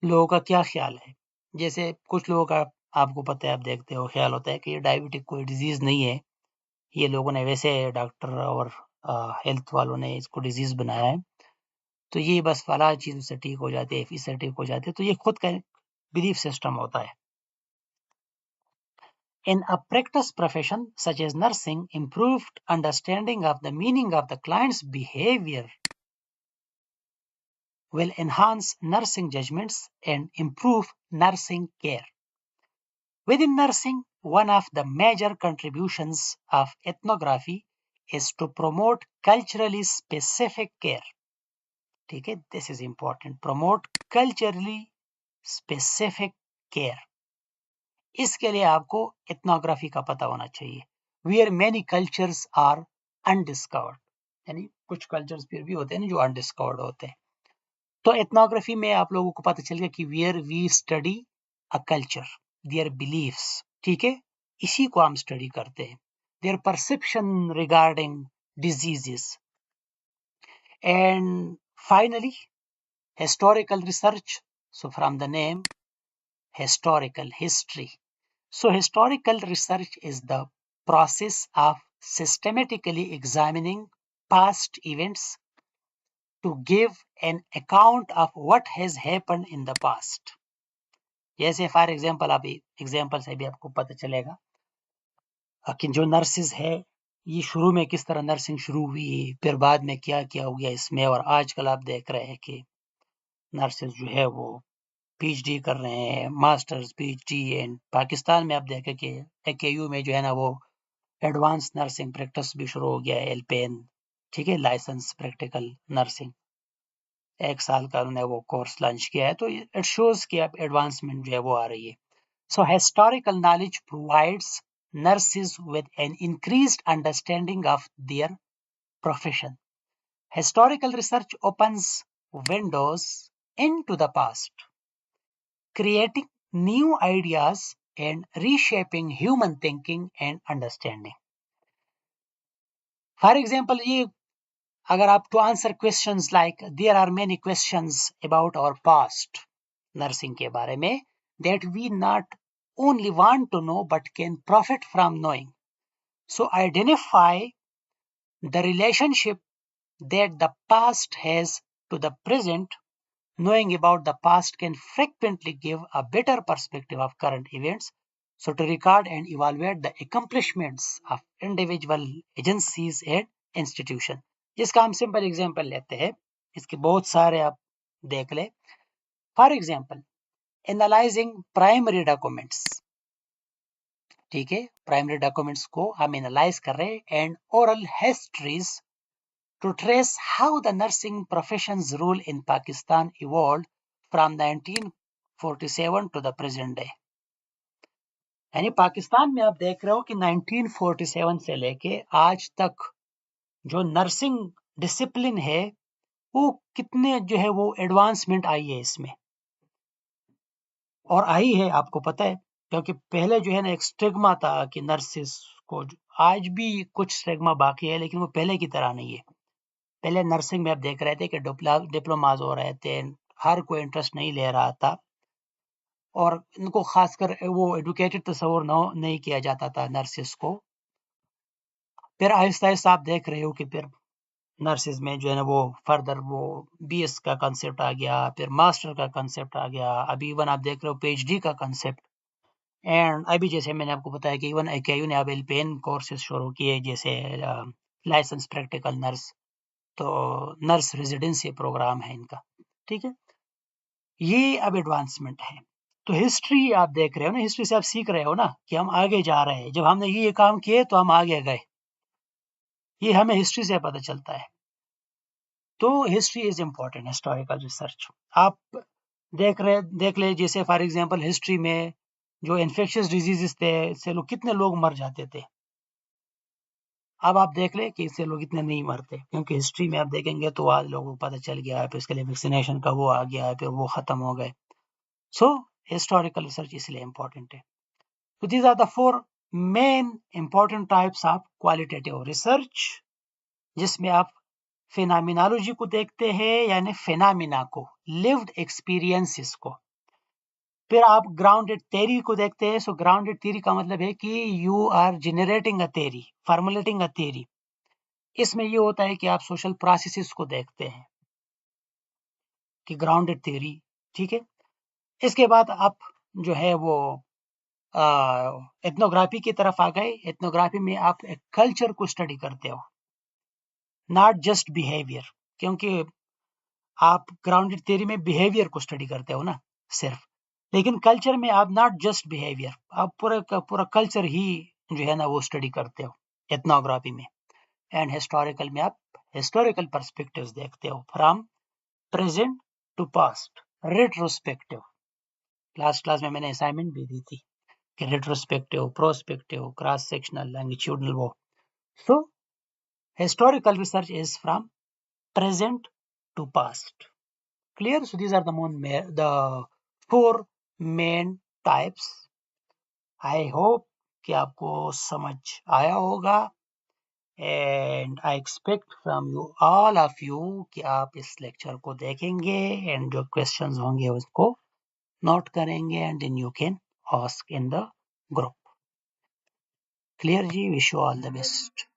लोगों का क्या ख्याल है। जैसे कुछ लोगों का, आपको पता है, आप देखते हो, ख्याल होता है कि ये डायबिटिक कोई डिजीज नहीं है, ये लोगों ने वैसे डॉक्टर और हेल्थ वालों ने इसको डिजीज बनाया है, तो ये बस फला चीज से ठीक हो जाती है, इससे ठीक हो जाती है। तो ये खुद का बिलीफ सिस्टम होता है। In a practice profession such as nursing, improved understanding of the meaning of the client's behavior will enhance nursing judgments and improve nursing care. Within nursing, one of the major contributions of ethnography is to promote culturally specific care. ठीक है, this is important. Promote culturally specific care. इसके लिए आपको ethnography का पता होना चाहिए। Where many cultures are undiscovered, यानी कुछ कल्चर्स फिर भी होते हैं ना जो अनडिस्कवर्ड होते हैं। तो एथनोग्राफी में आप लोगों को पता चल गया कि where we study a culture, their beliefs, ठीक है, इसी को हम स्टडी करते हैं। Their perception regarding diseases. And finally historical research, so from the name historical history. So historical research is the process of systematically examining past events to give an account of what has happened in the past. जैसे for example, अभी example से भी आपको पता चलेगा कि जो nurses है, ये शुरू में किस तरह नर्सिंग शुरू हुई, फिर बाद में क्या क्या हो गया इसमें, और आजकल आप देख रहे हैं कि नर्सेज जो है वो पीएचडी कर रहे हैं, मास्टर्स, पीएचडी। एंड पाकिस्तान में आप देखें कि AKU में जो है ना वो एडवांस नर्सिंग प्रैक्टिस भी शुरू हो गया है, एलपेन, ठीक है, लाइसेंस प्रैक्टिकल नर्सिंग, 1 साल का उन्होंने वो कोर्स लॉन्च किया है। तो इट शोज कि अब एडवांसमेंट जो है वो आ रही है। So historical knowledge provides nurses with an increased understanding of their profession. Historical research opens windows into the past, creating new ideas and reshaping human thinking and understanding. For example, ये अगर आप to answer questions like there are many questions about our past nursing के बारे में that we not only want to know but can profit from knowing. So identify the relationship that the past has to the present. Knowing about the past can frequently give a better perspective of current events. So to record and evaluate the accomplishments of individual agencies and institutions. जिसका हम simple example लेते हैं, इसके बहुत सारे आप देख ले। For example, analysing primary documents, ठीक है, प्राइमरी डॉक्यूमेंट्स को हम एनालाइज कर रहे हैं, and oral histories to trace how the nursing profession's role in Pakistan evolved from 1947 to the present day. यानी पाकिस्तान में आप देख रहे हो कि 1947 से लेके आज तक जो नर्सिंग डिसिप्लिन है वो कितने जो है वो एडवांसमेंट आई है इसमें, और आई है आपको पता है, क्योंकि पहले जो है ना एक स्टिग्मा था कि नर्सिस को, आज भी कुछ स्टिग्मा बाकी है लेकिन वो पहले की तरह नहीं है। पहले नर्सिंग में आप देख रहे थे कि डिप्लोमाज हो रहे थे, हर कोई इंटरेस्ट नहीं ले रहा था, और इनको खासकर वो एडुकेटेड तस्वुर नहीं किया जाता था नर्सिस को। फिर आहिस्ता आहिस्ता आप देख रहे हो कि फिर नर्सिस में जो है ना वो फर्दर वो BS का कंसेप्ट आ गया, फिर मास्टर का कंसेप्ट आ गया, अभी इवन आप देख रहे हो PhD का कंसेप्ट। एंड अभी जैसे मैंने आपको बताया कि इवन AKU ने अब एलपेन कोर्सेज शुरू किए, जैसे लाइसेंस प्रैक्टिकल नर्स, तो नर्स रेजिडेंसी प्रोग्राम है इनका, ठीक है। ये अब एडवांसमेंट है। तो हिस्ट्री आप देख रहे हो ना, हिस्ट्री से आप सीख रहे हो ना कि हम आगे जा रहे हैं, जब हमने ये काम किए तो हम आगे गए, ये हमें हिस्ट्री से पता चलता है। तो history is important, historical research आप देख ले जैसे फॉर एग्जांपल हिस्ट्री में जो इन्फेक्शियस डिजीजेस थे, इससे लोग कितने लोग मर जाते थे, अब आप देख ले कि इससे लोग इतने नहीं मरते, क्योंकि हिस्ट्री में आप देखेंगे तो आज लोगों को पता चल गया है, फिर इसके लिए वैक्सीनेशन का वो आ गया है, फिर वो खत्म हो गए। सो हिस्टोरिकल रिसर्च इसलिए इम्पोर्टेंट है। So these are the 4 main important types of qualitative research, जिसमें आप फिनोमिनोलॉजी को देखते हैं यानी फिनोमिना को, लिव्ड एक्सपीरियंसेस को। फिर आप ग्राउंडेड थ्योरी को देखते हैं। सो ग्राउंडेड थ्योरी का मतलब है कि you are generating a theory, formulating a theory. इसमें ये होता है कि आप सोशल प्रोसेसेस को देखते हैं कि ग्राउंडेड थ्योरी, ठीक है। इसके बाद आप जो है वो एथनोग्राफी की तरफ आ गए। एथनोग्राफी में आप एक कल्चर को स्टडी करते हो, नॉट जस्ट बिहेवियर, क्योंकि आप ग्राउंडेड थ्योरी में बिहेवियर को स्टडी करते हो ना सिर्फ, लेकिन कल्चर में आप नॉट जस्ट बिहेवियर, आप पूरा का पूरा कल्चर ही जो है ना वो स्टडी करते हो एथनोग्राफी में। एंड हिस्टोरिकल में आप हिस्टोरिकल पर्सपेक्टिव्स देखते हो, from present to past, retrospective. Last class में मैंने असाइनमेंट भी दी थी कि retrospective, prospective, cross sectional, longitudinal, वो। So historical research is from present to past. Clear? So these are the four main types. I hope कि आपको समझ आया होगा, and I expect from you all of you कि आप इस lecture को देखेंगे and जो questions होंगे उसको नोट करेंगे, and then you can ask in the group. Clear ji? Wish you all the best.